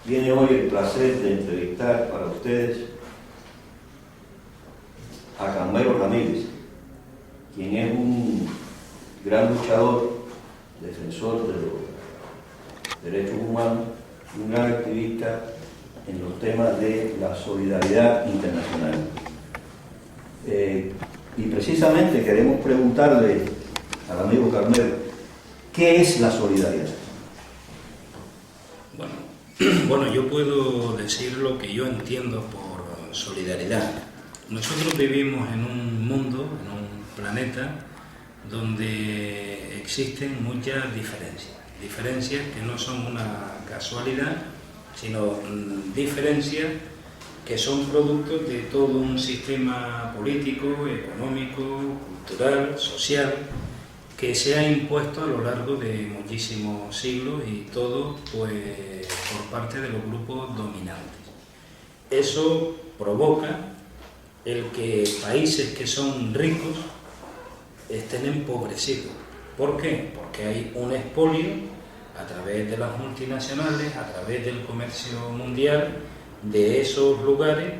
Tiene hoy el placer de entrevistar para ustedes a Carmelo Ramírez, quien es un gran luchador, defensor de los derechos humanos, un gran activista en los temas de la solidaridad internacional. Y precisamente queremos preguntarle al amigo Carmelo, ¿qué es la solidaridad? Bueno, yo puedo decir lo que yo entiendo por solidaridad. Nosotros vivimos en un mundo, en un planeta, donde existen muchas diferencias que no son una casualidad, sino diferencias que son productos de todo un sistema político, económico, cultural, social, que se ha impuesto a lo largo de muchísimos siglos y todo pues por parte de los grupos dominantes. Eso provoca el que países que son ricos estén empobrecidos. ¿Por qué? Porque hay un expolio a través de las multinacionales, a través del comercio mundial, de esos lugares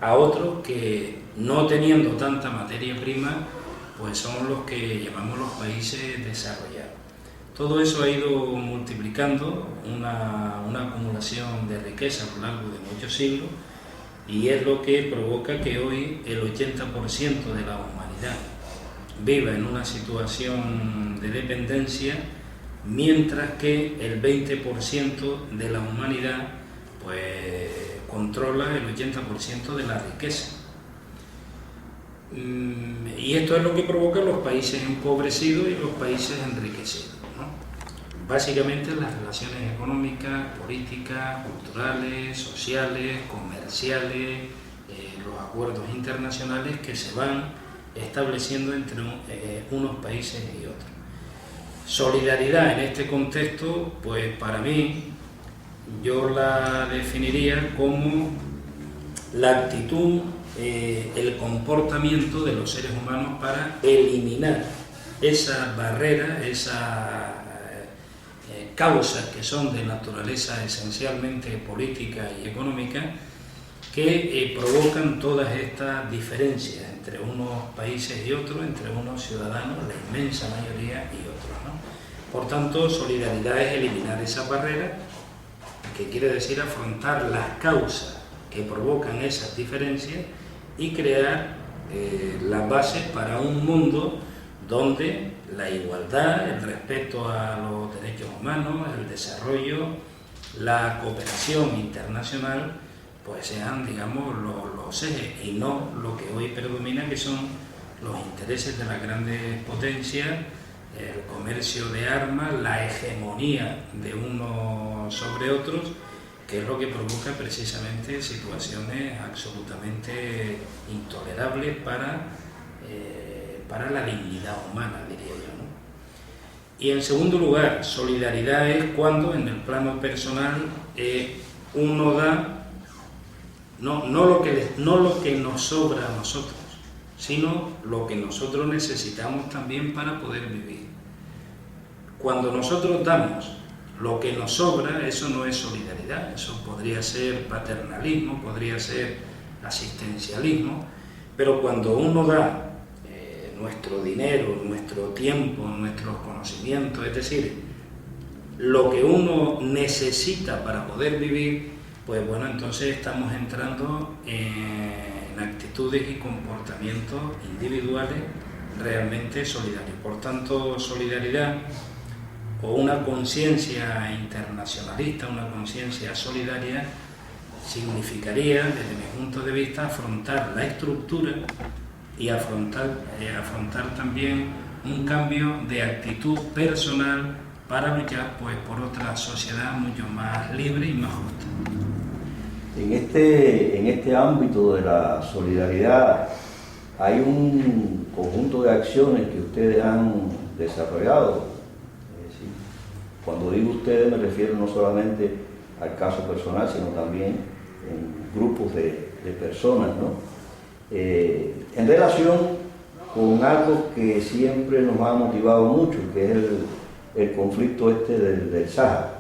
a otros que, no teniendo tanta materia prima, pues son los que llamamos los países desarrollados. Todo eso ha ido multiplicando una acumulación de riqueza a lo largo de muchos siglos y es lo que provoca que hoy el 80% de la humanidad viva en una situación de dependencia, mientras que el 20% de la humanidad pues controla el 80% de la riqueza. Y esto es lo que provoca los países empobrecidos y los países enriquecidos, ¿no? Básicamente las relaciones económicas, políticas, culturales, sociales, comerciales, los acuerdos internacionales que se van estableciendo entre unos países y otros. Solidaridad en este contexto, pues para mí, yo la definiría como la actitud, el comportamiento de los seres humanos para eliminar esas barreras, esas causas que son de naturaleza esencialmente política y económica, que provocan todas estas diferencias entre unos países y otros, entre unos ciudadanos, la inmensa mayoría, y otros, ¿no? Por tanto, solidaridad es eliminar esas barreras, que quiere decir afrontar las causas que provocan esas diferencias y crear las bases para un mundo donde la igualdad, el respeto a los derechos humanos, el desarrollo, la cooperación internacional, pues sean, digamos, los ejes y no lo que hoy predomina, que son los intereses de las grandes potencias, el comercio de armas, la hegemonía de unos sobre otros, que es lo que provoca precisamente situaciones absolutamente intolerables para la dignidad humana, diría yo, ¿no? Y en segundo lugar, solidaridad es cuando en el plano personal uno da no lo que nos sobra a nosotros, sino lo que nosotros necesitamos también para poder vivir. Cuando nosotros damos lo que nos sobra, eso no es solidaridad, eso podría ser paternalismo, podría ser asistencialismo, pero cuando uno da nuestro dinero, nuestro tiempo, nuestros conocimientos, es decir, lo que uno necesita para poder vivir, pues bueno, entonces estamos entrando en actitudes y comportamientos individuales realmente solidarios. Por tanto, solidaridad o una conciencia internacionalista, una conciencia solidaria, significaría, desde mi punto de vista, afrontar la estructura y afrontar también un cambio de actitud personal para luchar pues por otra sociedad mucho más libre y más justa. En este ámbito de la solidaridad hay un conjunto de acciones que ustedes han desarrollado. Cuando digo ustedes me refiero no solamente al caso personal, sino también en grupos de personas, ¿no? En relación con algo que siempre nos ha motivado mucho, que es el conflicto del Sáhara.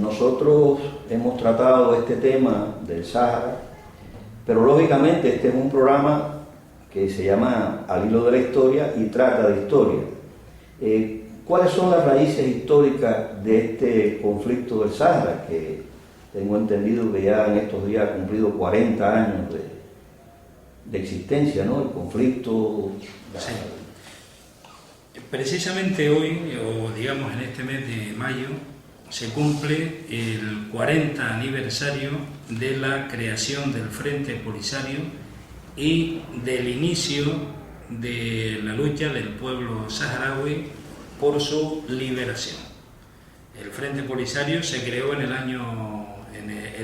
Nosotros hemos tratado este tema del Sáhara, pero lógicamente este es un programa que se llama Al hilo de la historia y trata de historia. ¿Cuáles son las raíces históricas de este conflicto del Sáhara, que tengo entendido que ya en estos días ha cumplido 40 años de existencia, ¿no? El conflicto... Sí. Precisamente hoy, o digamos en este mes de mayo, se cumple el 40 aniversario de la creación del Frente Polisario y del inicio de la lucha del pueblo saharaui por su liberación. El Frente Polisario se creó el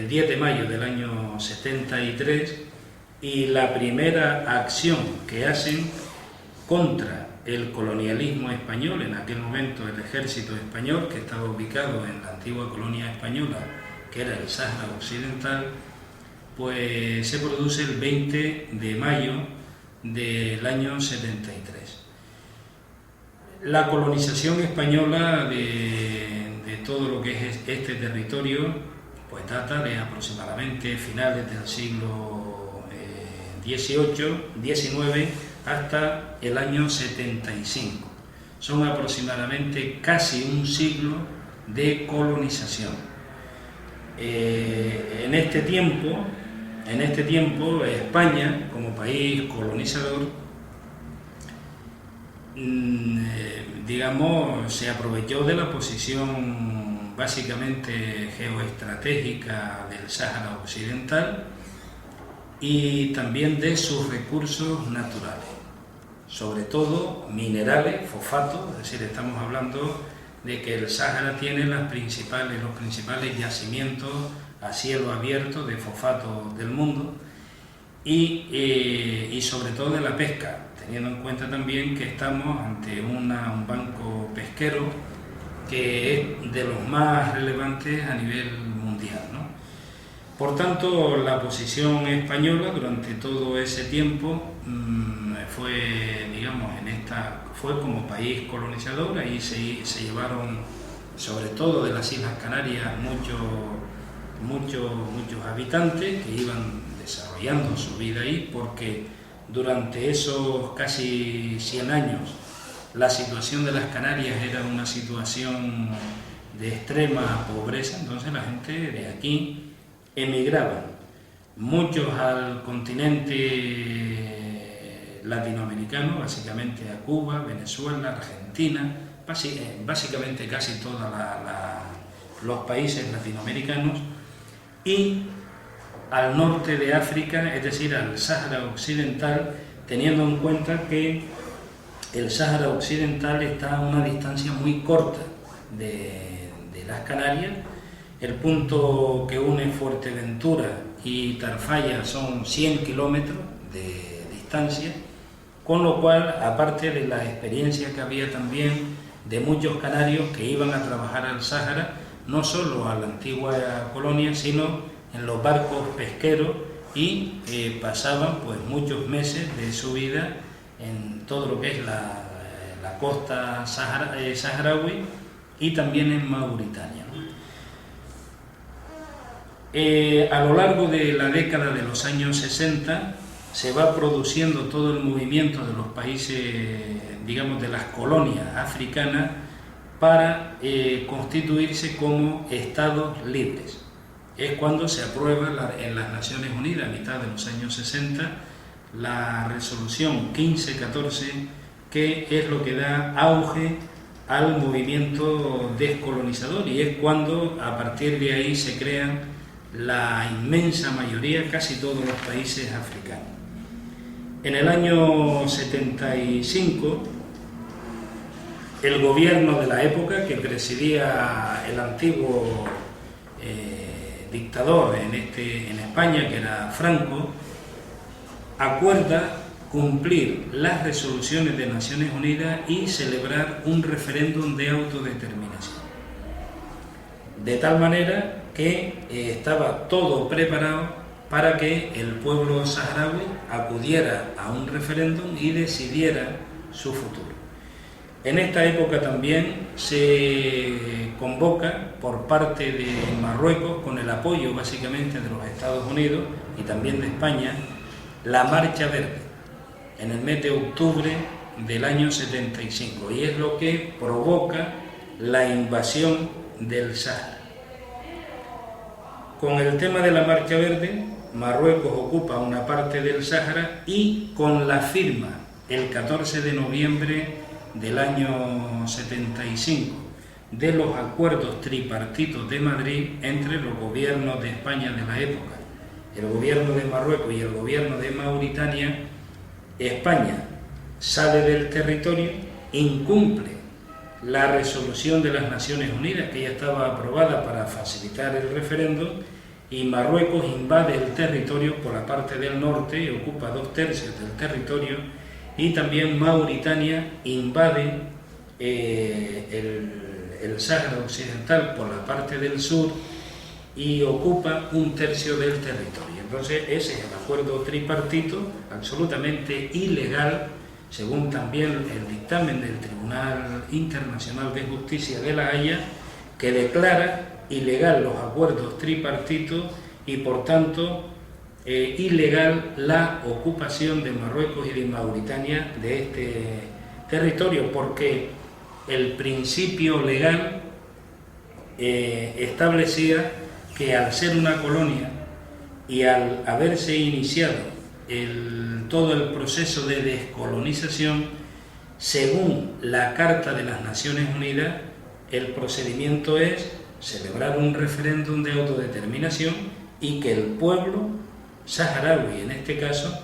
10 de mayo del año 73, y la primera acción que hacen contra el colonialismo español, en aquel momento el ejército español, que estaba ubicado en la antigua colonia española, que era el Sáhara Occidental, pues se produce el 20 de mayo del año 73. La colonización española de todo lo que es este territorio, pues data de aproximadamente finales del siglo XIX hasta el año 75. Son aproximadamente casi un siglo de colonización. En este tiempo España, como país colonizador, digamos, se aprovechó de la posición básicamente geoestratégica del Sáhara Occidental y también de sus recursos naturales, sobre todo minerales, fosfatos, es decir, estamos hablando de que el Sáhara tiene los principales yacimientos a cielo abierto de fosfato del mundo y sobre todo de la pesca, teniendo en cuenta también que estamos ante un banco pesquero que es de los más relevantes a nivel mundial, ¿no? Por tanto, la posición española durante todo ese tiempo fue como país colonizador. Ahí se llevaron, sobre todo de las Islas Canarias, muchos habitantes que iban desarrollando su vida ahí, porque durante esos casi 100 años la situación de las Canarias era una situación de extrema pobreza. Entonces la gente de aquí emigraban, muchos al continente latinoamericano, básicamente a Cuba, Venezuela, Argentina, básicamente casi todos los países latinoamericanos, y al norte de África, es decir, al Sáhara Occidental, teniendo en cuenta que el Sáhara Occidental está a una distancia muy corta de las Canarias. El punto que une Fuerteventura y Tarfaya son 100 kilómetros de distancia, con lo cual, aparte de la experiencia que había también de muchos canarios que iban a trabajar al Sáhara, no solo a la antigua colonia, sino en los barcos pesqueros, y pasaban pues muchos meses de su vida en todo lo que es la costa saharaui y también en Mauritania. A lo largo de la década de los años 60 se va produciendo todo el movimiento de los países, digamos, de las colonias africanas para constituirse como estados libres. Es cuando se aprueba en las Naciones Unidas, a mitad de los años 60, la resolución 1514, que es lo que da auge al movimiento descolonizador, y es cuando a partir de ahí se crean la inmensa mayoría, casi todos los países africanos. En el año 75, el gobierno de la época, que presidía el antiguo dictador en España, que era Franco, acuerda cumplir las resoluciones de Naciones Unidas y celebrar un referéndum de autodeterminación. De tal manera que estaba todo preparado para que el pueblo saharaui acudiera a un referéndum y decidiera su futuro. En esta época también se convoca por parte de Marruecos, con el apoyo básicamente de los Estados Unidos y también de España, la Marcha Verde, en el mes de octubre del año 75, y es lo que provoca la invasión del Sáhara. Con el tema de la Marcha Verde, Marruecos ocupa una parte del Sáhara y con la firma el 14 de noviembre del año 75 de los acuerdos tripartitos de Madrid entre los gobiernos de España de la época, el gobierno de Marruecos y el gobierno de Mauritania, España sale del territorio, incumple la resolución de las Naciones Unidas que ya estaba aprobada para facilitar el referéndum, y Marruecos invade el territorio por la parte del norte y ocupa 2/3 del territorio, y también Mauritania invade el Sáhara Occidental por la parte del sur y ocupa 1/3 del territorio. Entonces ese es el acuerdo tripartito, absolutamente ilegal, según también el dictamen del Tribunal Internacional de Justicia de La Haya, que declara ilegal los acuerdos tripartitos y por tanto ilegal la ocupación de Marruecos y de Mauritania de este territorio, porque el principio legal establecía que al ser una colonia y al haberse iniciado todo el proceso de descolonización, según la Carta de las Naciones Unidas, el procedimiento es celebrar un referéndum de autodeterminación y que el pueblo saharaui, en este caso,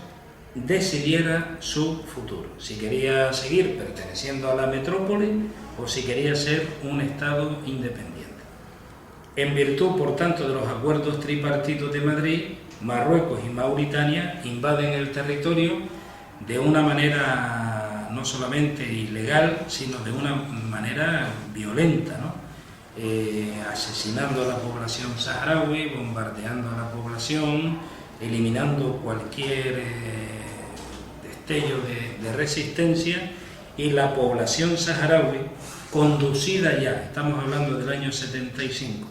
decidiera su futuro, si quería seguir perteneciendo a la metrópoli o si quería ser un Estado independiente. En virtud, por tanto, de los acuerdos tripartitos de Madrid, Marruecos y Mauritania invaden el territorio de una manera no solamente ilegal, sino de una manera violenta, ¿no? Asesinando a la población saharaui, bombardeando a la población, eliminando cualquier destello de resistencia, y la población saharaui, conducida ya, estamos hablando del año 75,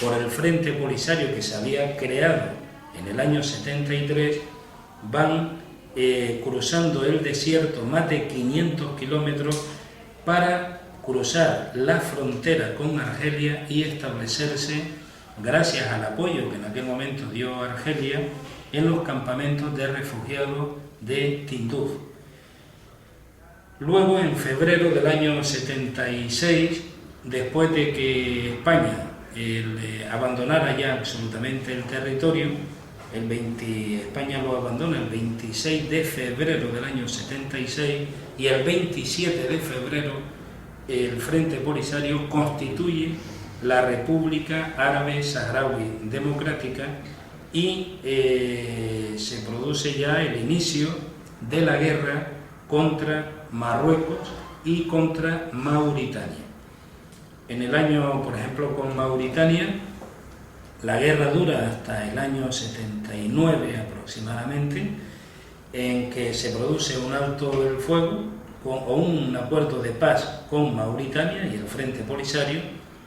por el Frente Polisario que se había creado en el año 73, van cruzando el desierto más de 500 kilómetros para cruzar la frontera con Argelia y establecerse, gracias al apoyo que en aquel momento dio Argelia, en los campamentos de refugiados de Tinduf. Luego, en febrero del año 76, después de que España abandonara ya absolutamente el territorio, España lo abandona el 26 de febrero del año 76 y el 27 de febrero el Frente Polisario constituye la República Árabe Saharaui Democrática y se produce ya el inicio de la guerra contra Marruecos y contra Mauritania. En el año, por ejemplo, con Mauritania, la guerra dura hasta el año 79 aproximadamente, en que se produce un alto del fuego o un acuerdo de paz con Mauritania y el Frente Polisario.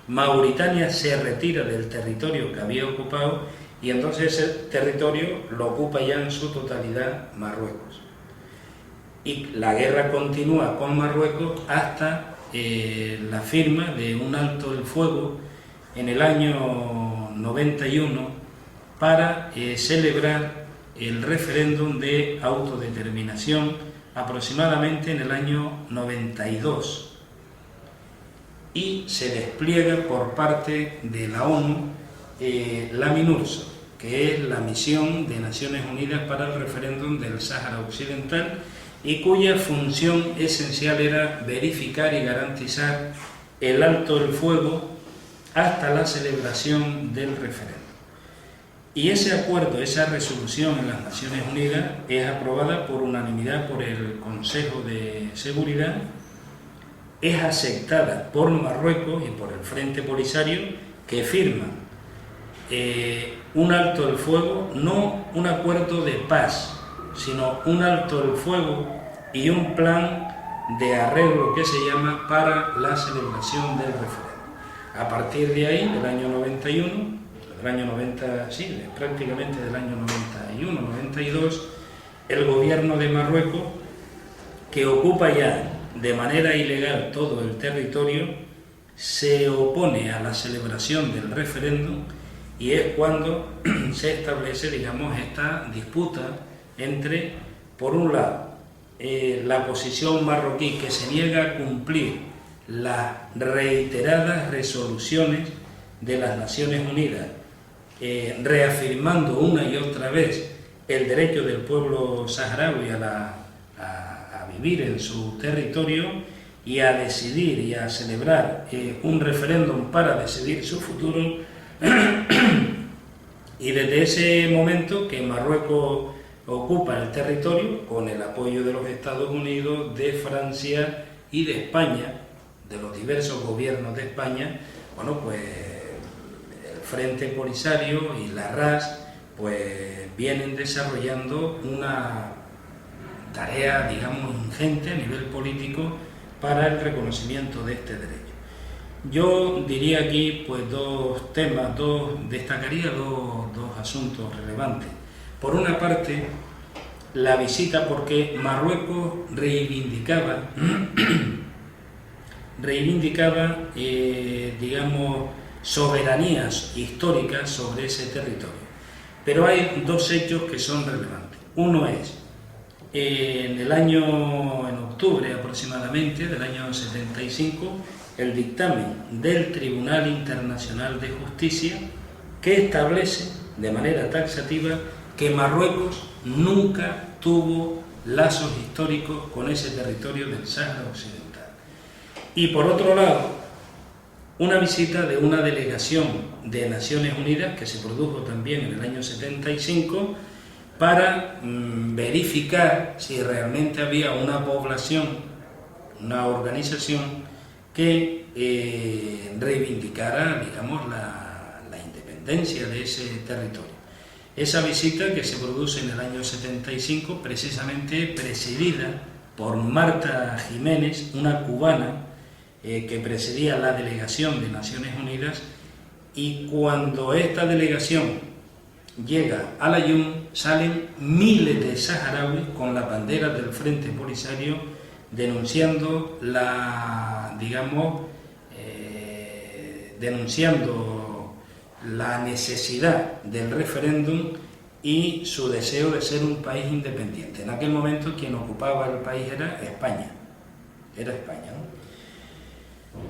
Mauritania se retira del territorio que había ocupado y entonces ese territorio lo ocupa ya en su totalidad Marruecos. Y la guerra continúa con Marruecos hasta la firma de un alto el fuego en el año 91 para celebrar el referéndum de autodeterminación aproximadamente en el año 92, y se despliega por parte de la ONU la MINURSO, que es la Misión de Naciones Unidas para el Referéndum del Sáhara Occidental, y cuya función esencial era verificar y garantizar el alto el fuego hasta la celebración del referéndum. Y ese acuerdo, esa resolución en las Naciones Unidas es aprobada por unanimidad por el Consejo de Seguridad, es aceptada por Marruecos y por el Frente Polisario, que firman un alto el fuego, no un acuerdo de paz, sino un alto el fuego y un plan de arreglo que se llama para la celebración del referéndum. A partir de ahí, del año 91, del año 90, sí, prácticamente del año 91, 92, el gobierno de Marruecos, que ocupa ya de manera ilegal todo el territorio, se opone a la celebración del referéndum, y es cuando se establece, digamos, esta disputa entre, por un lado, la posición marroquí, que se niega a cumplir las reiteradas resoluciones de las Naciones Unidas, reafirmando una y otra vez el derecho del pueblo saharaui a vivir en su territorio y a decidir y a celebrar un referéndum para decidir su futuro. Y desde ese momento que Marruecos ocupa el territorio, con el apoyo de los Estados Unidos, de Francia y de España, de los diversos gobiernos de España, bueno, pues el Frente Polisario y la RAS pues vienen desarrollando una tarea, digamos, ingente a nivel político para el reconocimiento de este derecho. Yo diría aquí pues dos temas, destacaría dos asuntos relevantes. Por una parte, la visita, porque Marruecos reivindicaba digamos, soberanías históricas sobre ese territorio. Pero hay dos hechos que son relevantes. Uno es, en octubre aproximadamente del año 75, el dictamen del Tribunal Internacional de Justicia, que establece de manera taxativa que Marruecos nunca tuvo lazos históricos con ese territorio del Sáhara Occidental. Y por otro lado, una visita de una delegación de Naciones Unidas que se produjo también en el año 75 para verificar si realmente había una población, una organización que reivindicara, digamos, la independencia de ese territorio. Esa visita, que se produce en el año 75, precisamente presidida por Marta Jiménez, una cubana que presidía la delegación de Naciones Unidas, y cuando esta delegación llega a Laayoune, salen miles de saharauis con la bandera del Frente Polisario denunciando la necesidad del referéndum y su deseo de ser un país independiente. En aquel momento quien ocupaba el país era España, ¿no?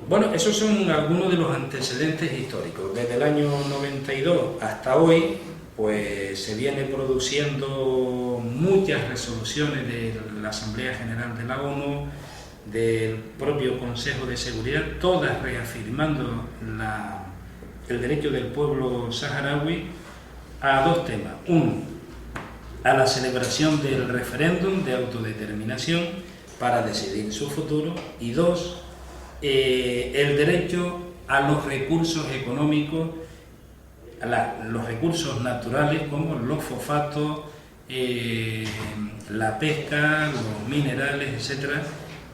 Bueno, esos son algunos de los antecedentes históricos. Desde el año 92 hasta hoy, pues se viene produciendo muchas resoluciones de la Asamblea General de la ONU, del propio Consejo de Seguridad, todas reafirmando el derecho del pueblo saharaui a dos temas. Uno, a la celebración del referéndum de autodeterminación para decidir su futuro, y dos, el derecho a los recursos económicos, los recursos naturales como los fosfatos, la pesca, los minerales, etcétera,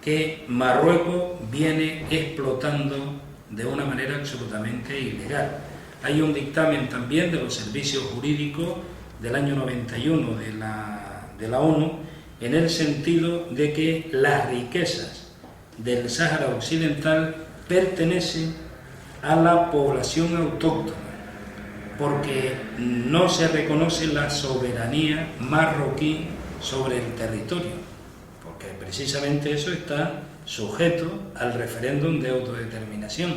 que Marruecos viene explotando de una manera absolutamente ilegal. Hay un dictamen también de los servicios jurídicos del año 91 de la ONU, en el sentido de que las riquezas del Sáhara Occidental pertenecen a la población autóctona, porque no se reconoce la soberanía marroquí sobre el territorio, porque precisamente eso está sujeto al referéndum de autodeterminación.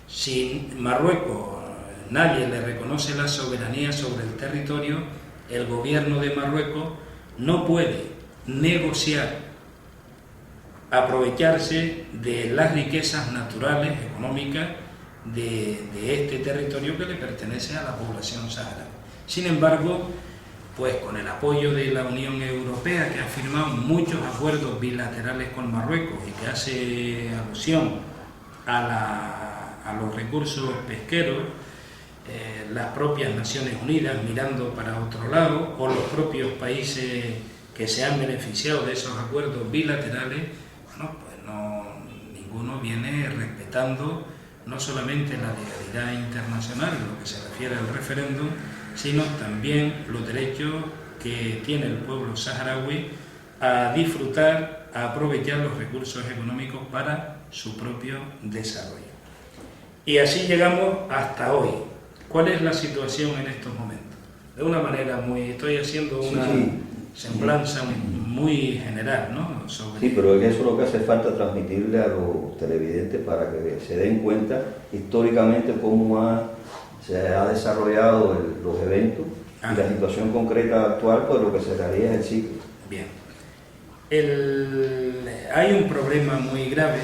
Si Marruecos, nadie le reconoce la soberanía sobre el territorio, el gobierno de Marruecos no puede negociar, aprovecharse de las riquezas naturales, económicas de este territorio que le pertenece a la población saharaui. Sin embargo, pues con el apoyo de la Unión Europea, que ha firmado muchos acuerdos bilaterales con Marruecos y que hace alusión a los recursos pesqueros, las propias Naciones Unidas mirando para otro lado, o los propios países que se han beneficiado de esos acuerdos bilaterales, Bueno, pues no, ninguno viene respetando no solamente la legalidad internacional en lo que se refiere al referéndum, sino también los derechos que tiene el pueblo saharaui a disfrutar, a aprovechar los recursos económicos para su propio desarrollo. Y así llegamos hasta hoy. ¿Cuál es la situación en estos momentos? De una manera estoy haciendo una semblanza muy general, ¿no? Sí, pero eso es lo que hace falta transmitirle a los televidentes para que se den cuenta históricamente cómo se ha desarrollado los eventos y la situación concreta actual, pues lo que se daría es el ciclo. Bien. Hay un problema muy grave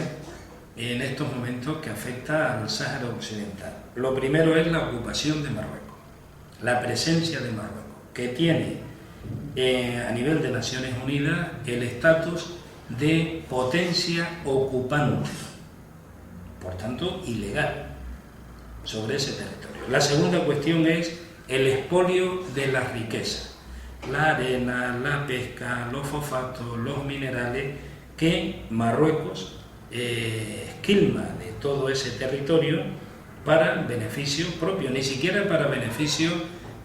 en estos momentos que afecta al Sáhara Occidental. Lo primero es la ocupación de Marruecos, la presencia de Marruecos, que tiene a nivel de Naciones Unidas el estatus de potencia ocupante, por tanto ilegal, sobre ese territorio. La segunda cuestión es el expolio de las riquezas, la arena, la pesca, los fosfatos, los minerales que Marruecos esquilma de todo ese territorio para beneficio propio, ni siquiera para beneficio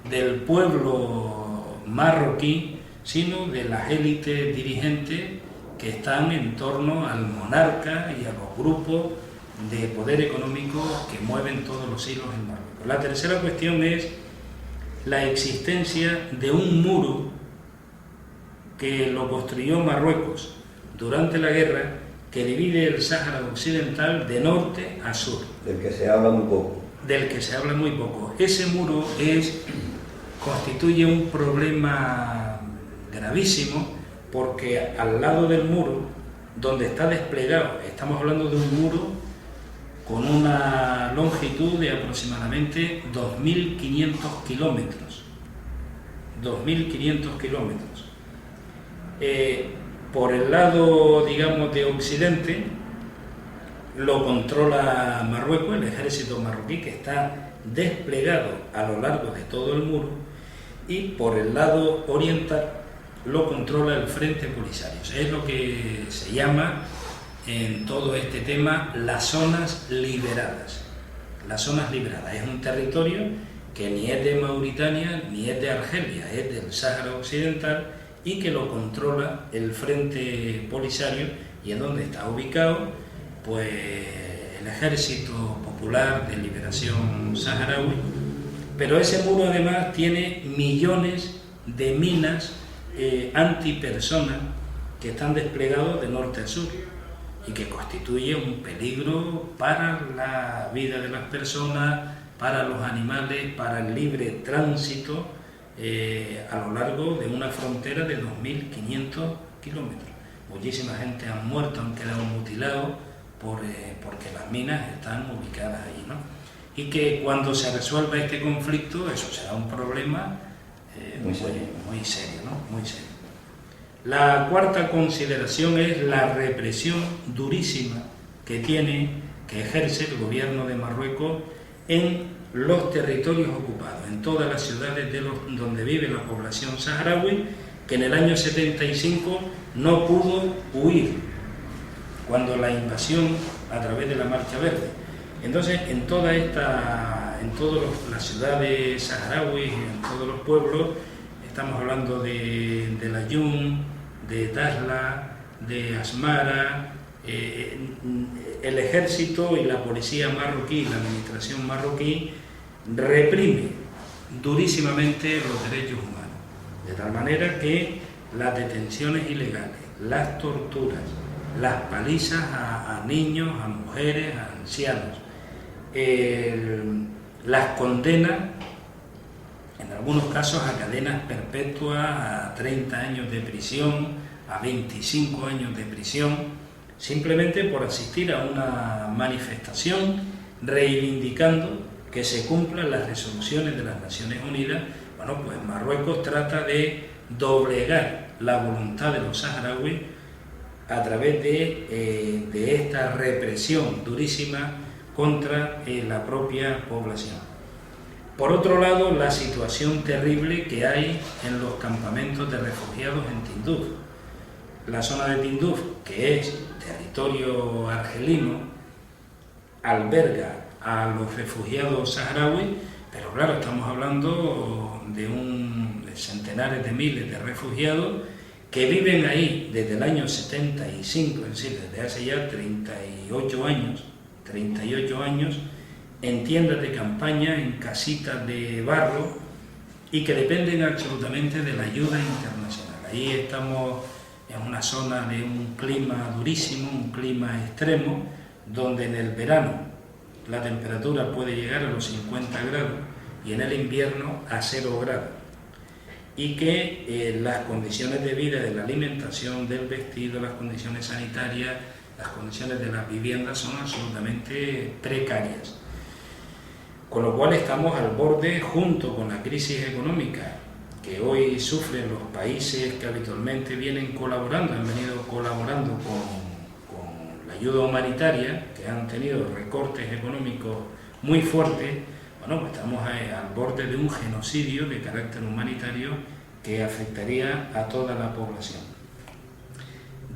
del pueblo marroquí, sino de las élites dirigentes que están en torno al monarca y a los grupos de poder económico que mueven todos los hilos en Marruecos. La tercera cuestión es la existencia de un muro que lo construyó Marruecos durante la guerra, que divide el Sáhara Occidental de norte a sur. Del que se habla muy poco. Del que se habla muy poco. Ese muro constituye un problema gravísimo, porque al lado del muro, donde está desplegado, estamos hablando de un muro con una longitud de aproximadamente 2.500 kilómetros. 2.500 kilómetros. Por el lado, digamos, de occidente, lo controla Marruecos, el ejército marroquí, que está desplegado a lo largo de todo el muro, y por el lado oriental lo controla el Frente Polisario. Es lo que se llama en todo este tema las zonas liberadas. Las zonas liberadas es un territorio que ni es de Mauritania ni es de Argelia, es del Sáhara Occidental, y que lo controla el Frente Polisario, y en donde está ubicado pues el Ejército Popular de Liberación Saharaui. Pero ese muro además tiene millones de minas antipersona que están desplegados de norte a sur y que constituye un peligro para la vida de las personas, para los animales, para el libre tránsito a lo largo de una frontera de 2.500 kilómetros. Muchísima gente han muerto, han quedado mutilados porque las minas están ubicadas ahí, ¿no? Y que cuando se resuelva este conflicto, eso será un problema muy serio, ¿no? Muy serio. La cuarta consideración es la represión durísima que ejerce el gobierno de Marruecos en los territorios ocupados, en todas las ciudades donde vive la población saharaui, que en el año 75 no pudo huir cuando la invasión a través de la Marcha Verde. Entonces, en todas las ciudades saharauis, en todos los pueblos, estamos hablando de Layún, de Dakhla, de Asmara, el ejército y la policía marroquí, la administración marroquí, reprime durísimamente los derechos humanos, de tal manera que las detenciones ilegales, las torturas, las palizas a niños, a mujeres, a ancianos, las condenas, en algunos casos a cadenas perpetuas, a 30 años de prisión, a 25 años de prisión, simplemente por asistir a una manifestación reivindicando que se cumplan las resoluciones de las Naciones Unidas. Bueno, pues Marruecos trata de doblegar la voluntad de los saharauis a través de esta represión durísima contra la propia población. Por otro lado, la situación terrible que hay en los campamentos de refugiados en Tinduf. la zona de Tinduf, que es territorio argelino, alberga a los refugiados saharauis, pero claro, estamos hablando de centenares de miles de refugiados que viven ahí desde el año 75, es decir, desde hace ya 38 años, en tiendas de campaña, en casitas de barro, y que dependen absolutamente de la ayuda internacional. Ahí estamos en una zona de un clima durísimo, un clima extremo, donde en el verano la temperatura puede llegar a los 50 grados y en el invierno a 0 grados. Y que las condiciones de vida, de la alimentación, del vestido, las condiciones sanitarias, las condiciones de las viviendas son absolutamente precarias. Con lo cual estamos al borde, junto con la crisis económica que hoy sufren los países que habitualmente vienen colaborando, han venido colaborando con la ayuda humanitaria, que han tenido recortes económicos muy fuertes. Bueno, pues estamos al borde de un genocidio de carácter humanitario que afectaría a toda la población.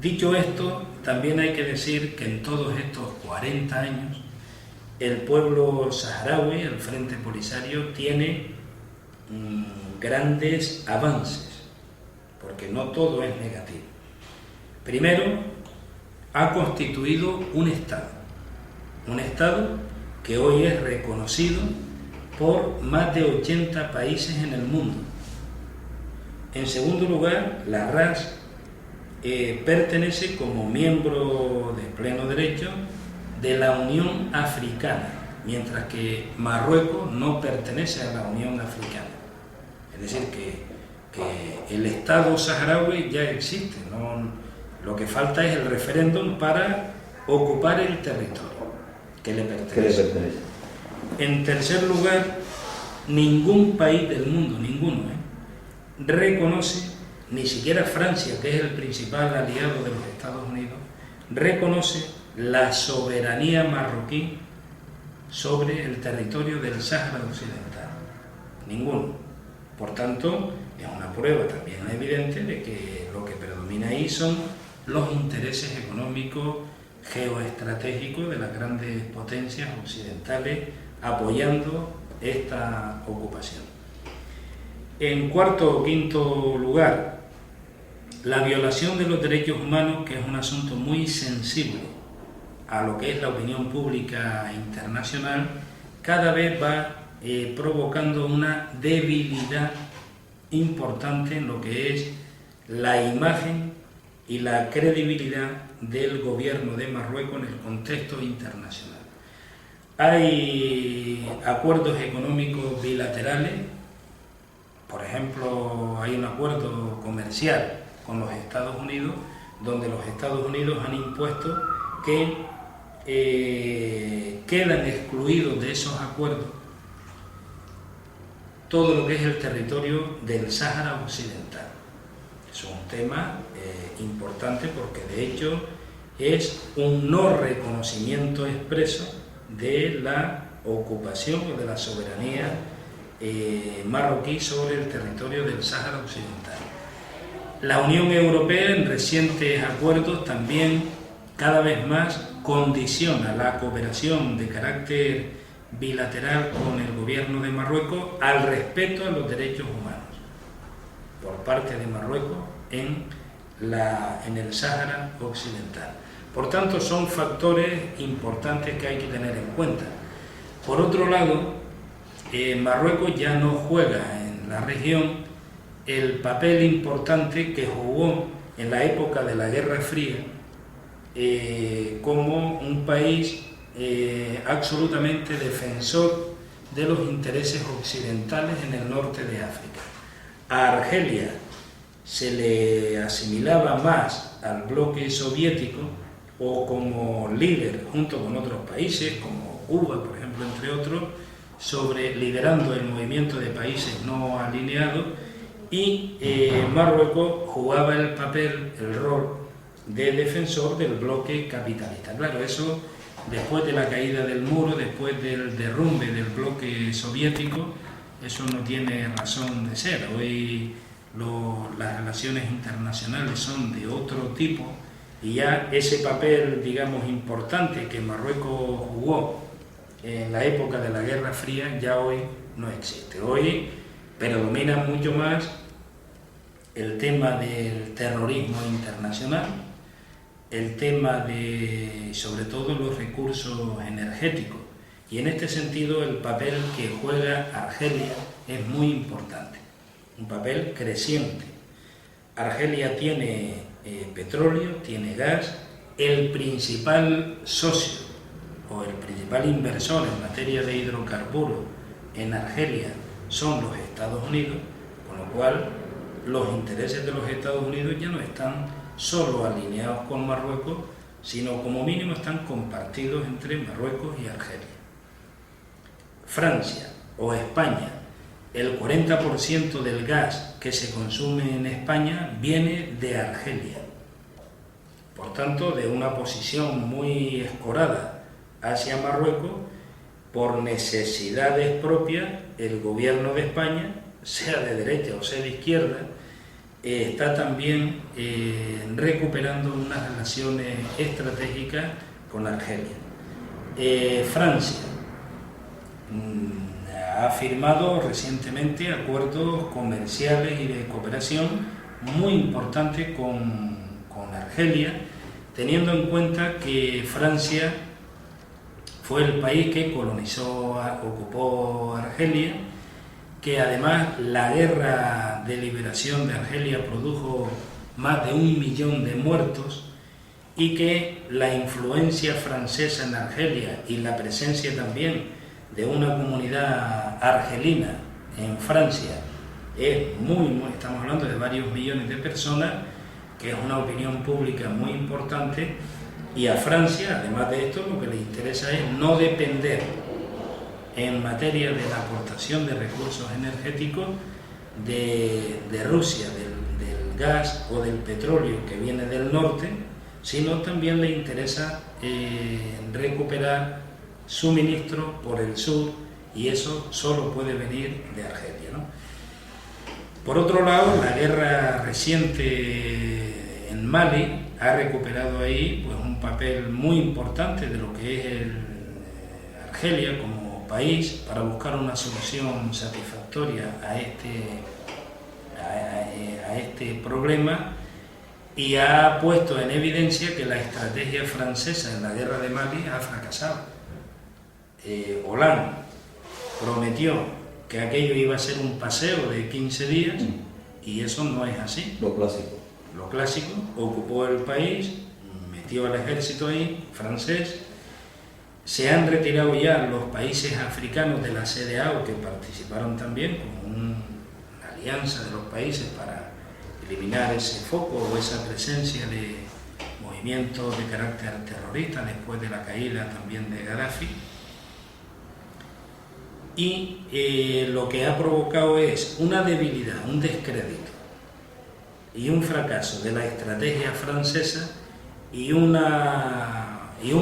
Dicho esto, también hay que decir que en todos estos 40 años el pueblo saharaui, el Frente Polisario, tiene grandes avances, porque no todo es negativo. Primero, ha constituido un Estado que hoy es reconocido por más de 80 países en el mundo. En segundo lugar, la RAS pertenece como miembro de pleno derecho de la Unión Africana, mientras que Marruecos no pertenece a la Unión Africana. Es decir, que el Estado saharaui ya existe, ¿no? Lo que falta es el referéndum para ocupar el territorio que le pertenece. En tercer lugar, ningún país del mundo, ninguno, reconoce, ni siquiera Francia, que es el principal aliado de los Estados Unidos, reconoce la soberanía marroquí sobre el territorio del Sáhara Occidental. Ninguno. Por tanto, es una prueba también evidente de que lo que predomina ahí son los intereses económicos geoestratégicos de las grandes potencias occidentales apoyando esta ocupación. En cuarto o quinto lugar, la violación de los derechos humanos, que es un asunto muy sensible a lo que es la opinión pública internacional, cada vez va provocando una debilidad importante en lo que es la imagen y la credibilidad del gobierno de Marruecos en el contexto internacional. Hay acuerdos económicos bilaterales, por ejemplo, hay un acuerdo comercial con los Estados Unidos, donde los Estados Unidos han impuesto que quedan excluidos de esos acuerdos todo lo que es el territorio del Sáhara Occidental. Es un tema importante porque de hecho es un no reconocimiento expreso de la ocupación o de la soberanía marroquí sobre el territorio del Sáhara Occidental. La Unión Europea en recientes acuerdos también cada vez más condiciona la cooperación de carácter bilateral con el gobierno de Marruecos al respeto a los derechos humanos por parte de Marruecos en el Sáhara Occidental. Por tanto, son factores importantes que hay que tener en cuenta. Por otro lado, Marruecos ya no juega en la región el papel importante que jugó en la época de la Guerra Fría como un país absolutamente defensor de los intereses occidentales en el norte de África. A Argelia se le asimilaba más al bloque soviético o como líder junto con otros países como Cuba, por ejemplo, entre otros, liderando el movimiento de países no alineados, y Marruecos jugaba el rol de defensor del bloque capitalista. Claro, eso después de la caída del muro, después del derrumbe del bloque soviético, eso no tiene razón de ser. Hoy las relaciones internacionales son de otro tipo, y ya ese papel, digamos, importante que Marruecos jugó en la época de la Guerra Fría ya hoy no existe. Hoy predomina mucho más el tema del terrorismo internacional, el tema de, sobre todo, los recursos energéticos. Y en este sentido el papel que juega Argelia es muy importante, un papel creciente. Argelia tiene petróleo, tiene gas, el principal socio o el principal inversor en materia de hidrocarburos en Argelia son los Estados Unidos, con lo cual los intereses de los Estados Unidos ya no están solo alineados con Marruecos, sino como mínimo están compartidos entre Marruecos y Argelia. Francia o España, el 40% del gas que se consume en España viene de Argelia. Por tanto, de una posición muy escorada hacia Marruecos, por necesidades propias, el gobierno de España, sea de derecha o sea de izquierda, está también recuperando unas relaciones estratégicas con Argelia. Francia ha firmado recientemente acuerdos comerciales y de cooperación muy importantes con Argelia, teniendo en cuenta que Francia fue el país que ocupó Argelia, que además la guerra de liberación de Argelia produjo más de 1 millón de muertos, y que la influencia francesa en Argelia y la presencia también de una comunidad argelina en Francia es muy, estamos hablando de varios millones de personas, que es una opinión pública muy importante, y a Francia, además de esto, lo que le interesa es no depender en materia de la aportación de recursos energéticos de Rusia, del gas o del petróleo que viene del norte, sino también le interesa recuperar suministro por el sur, y eso solo puede venir de Argelia, ¿no? Por otro lado, la guerra reciente en Mali ha recuperado ahí pues, un papel muy importante de lo que es Argelia como país para buscar una solución satisfactoria a este problema, y ha puesto en evidencia que la estrategia francesa en la guerra de Mali ha fracasado. Hollande prometió que aquello iba a ser un paseo de 15 días y eso no es así. Lo clásico. Lo clásico, ocupó el país, metió al ejército ahí, francés, se han retirado ya los países africanos de la CEDEAO, que participaron también como una alianza de los países para eliminar ese foco o esa presencia de movimientos de carácter terrorista después de la caída también de Gaddafi. Y lo que ha provocado es una debilidad, un descrédito y un fracaso de la estrategia francesa y un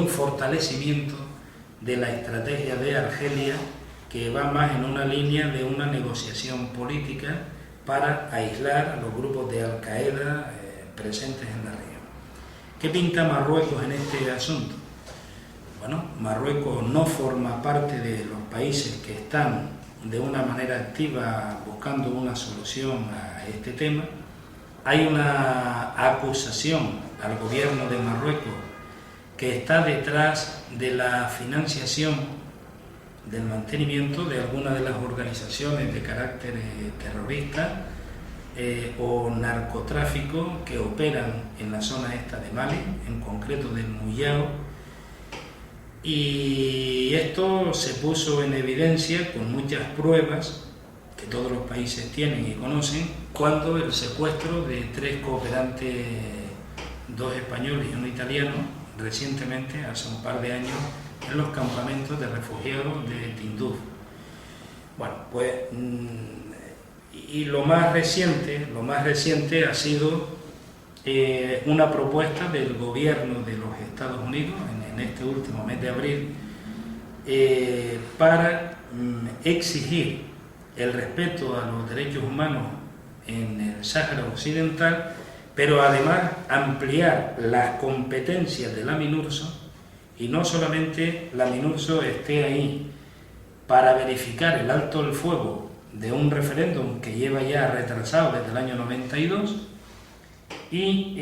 fortalecimiento de la estrategia de Argelia, que va más en una línea de una negociación política para aislar a los grupos de Al-Qaeda presentes en la región. ¿Qué pinta Marruecos en este asunto? Bueno, Marruecos no forma parte de los países que están de una manera activa buscando una solución a este tema. Hay una acusación al gobierno de Marruecos que está detrás de la financiación del mantenimiento de algunas de las organizaciones de carácter terrorista o narcotráfico que operan en la zona esta de Mali, en concreto del Muyao. Y esto se puso en evidencia con muchas pruebas que todos los países tienen y conocen, cuando el secuestro de 3 cooperantes, 2 españoles y 1 italiano, recientemente, hace un par de años, en los campamentos de refugiados de Tinduf. Bueno, pues, y lo más reciente ha sido una propuesta del gobierno de los Estados Unidos en este último mes de abril para exigir el respeto a los derechos humanos en el Sáhara Occidental, pero además ampliar las competencias de la MINURSO, y no solamente la MINURSO esté ahí para verificar el alto el fuego de un referéndum que lleva ya retrasado desde el año 92 y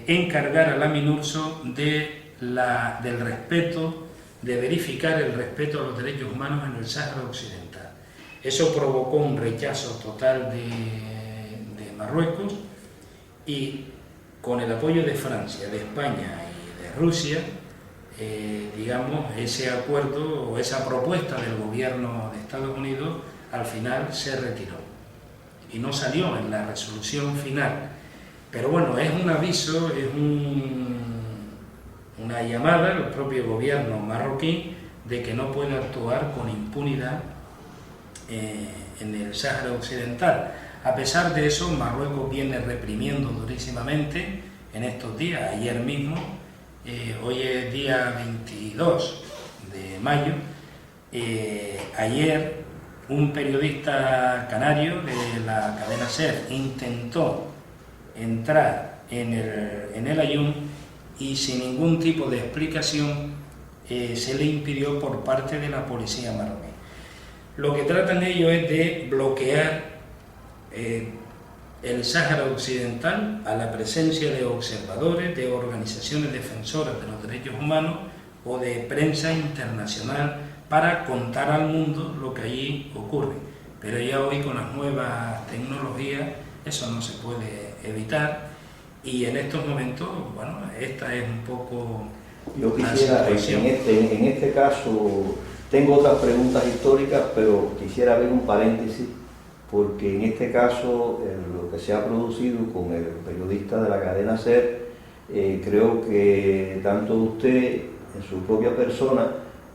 encargar a la MINURSO del respeto, de verificar el respeto a los derechos humanos en el Sáhara Occidental. Eso provocó un rechazo total de Marruecos, y con el apoyo de Francia, de España y de Rusia, digamos, ese acuerdo o esa propuesta del gobierno de Estados Unidos al final se retiró y no salió en la resolución final. Pero bueno, es un aviso, es una llamada al propio gobierno marroquí de que no puede actuar con impunidad en el Sáhara Occidental. A pesar de eso, Marruecos viene reprimiendo durísimamente en estos días. Ayer mismo, hoy es día 22 de mayo, ayer un periodista canario de la cadena SER intentó entrar en el Aaiún y sin ningún tipo de explicación se le impidió por parte de la policía marroquí. Lo que tratan ellos es de bloquear el Sáhara Occidental a la presencia de observadores, de organizaciones defensoras de los derechos humanos o de prensa internacional para contar al mundo lo que allí ocurre. Pero ya hoy, con las nuevas tecnologías, eso no se puede evitar, y en estos momentos, bueno, esta es un poco... Yo quisiera, en este caso, tengo otras preguntas históricas, pero quisiera ver un paréntesis, porque en este caso lo que se ha producido con el periodista de la cadena SER, creo que tanto usted en su propia persona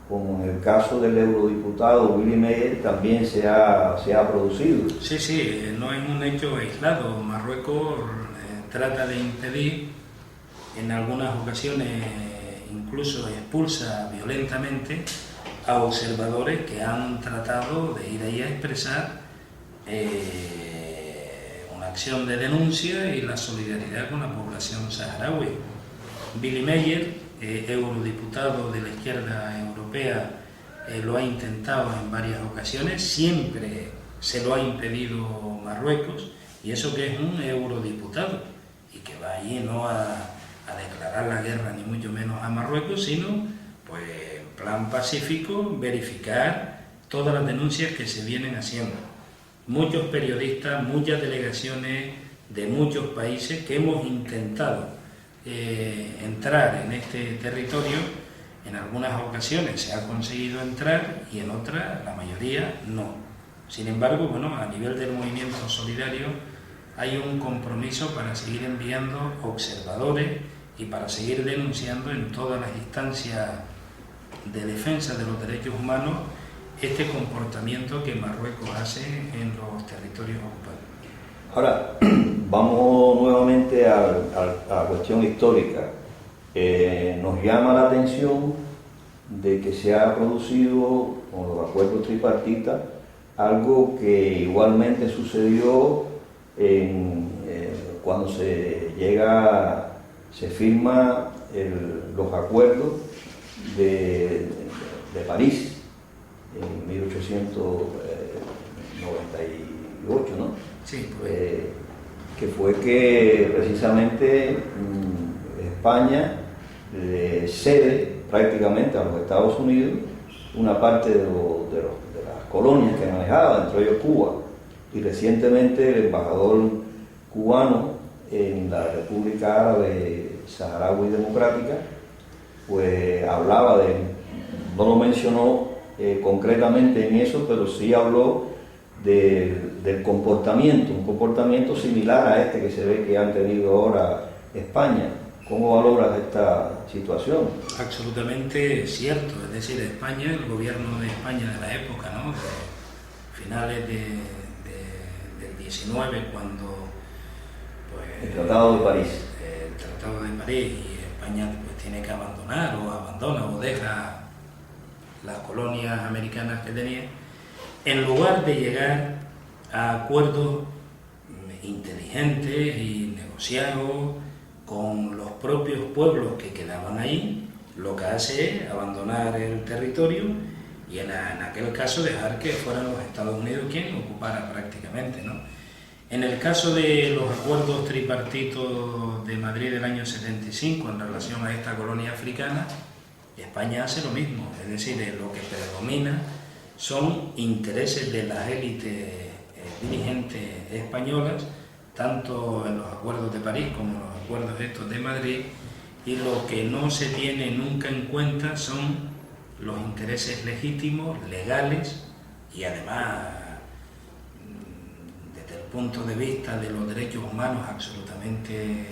como en el caso del eurodiputado Willy Meyer también se ha producido. Sí, sí, no es un hecho aislado. Marruecos trata de impedir, en algunas ocasiones incluso expulsa violentamente a observadores que han tratado de ir ahí a expresar una acción de denuncia y la solidaridad con la población saharaui. Willy Meyer, eurodiputado de la izquierda europea, lo ha intentado en varias ocasiones, siempre se lo ha impedido Marruecos, y eso que es un eurodiputado y que va allí no a declarar la guerra ni mucho menos a Marruecos, sino pues en plan pacífico verificar todas las denuncias que se vienen haciendo. Muchos periodistas, muchas delegaciones de muchos países que hemos intentado entrar en este territorio, en algunas ocasiones se ha conseguido entrar y en otras, la mayoría, no. Sin embargo, bueno, a nivel del movimiento solidario hay un compromiso para seguir enviando observadores y para seguir denunciando en todas las instancias de defensa de los derechos humanos este comportamiento que Marruecos hace en los territorios ocupados. Ahora, vamos nuevamente a la cuestión histórica. Nos llama la atención de que se ha producido con los acuerdos tripartitas algo que igualmente sucedió cuando se firma los acuerdos de París en 1898, ¿no? Sí, pues. Que fue que precisamente España cede prácticamente a los Estados Unidos una parte de las colonias que manejaba, entre ellos Cuba, y recientemente el embajador cubano en la República Árabe Saharaui Democrática pues hablaba no lo mencionó concretamente en eso, pero sí habló del comportamiento, un comportamiento similar a este que se ve que han tenido ahora España. ¿Cómo valoras esta situación? Absolutamente cierto, es decir, España, el gobierno de España de la época, ¿no?, de finales del 19, cuando pues, el Tratado de París. El Tratado de París, y España pues, tiene que abandonar o abandona o deja las colonias americanas que tenía, en lugar de llegar a acuerdos inteligentes y negociados con los propios pueblos que quedaban ahí, lo que hace es abandonar el territorio y en aquel caso dejar que fueran los Estados Unidos quien ocupara prácticamente, ¿no? En el caso de los acuerdos tripartitos de Madrid del año 75 en relación a esta colonia africana, España hace lo mismo, es decir, lo que predomina son intereses de las élites dirigentes españolas, tanto en los acuerdos de París como en los acuerdos estos de Madrid, y lo que no se tiene nunca en cuenta son los intereses legítimos, legales y además desde el punto de vista de los derechos humanos absolutamente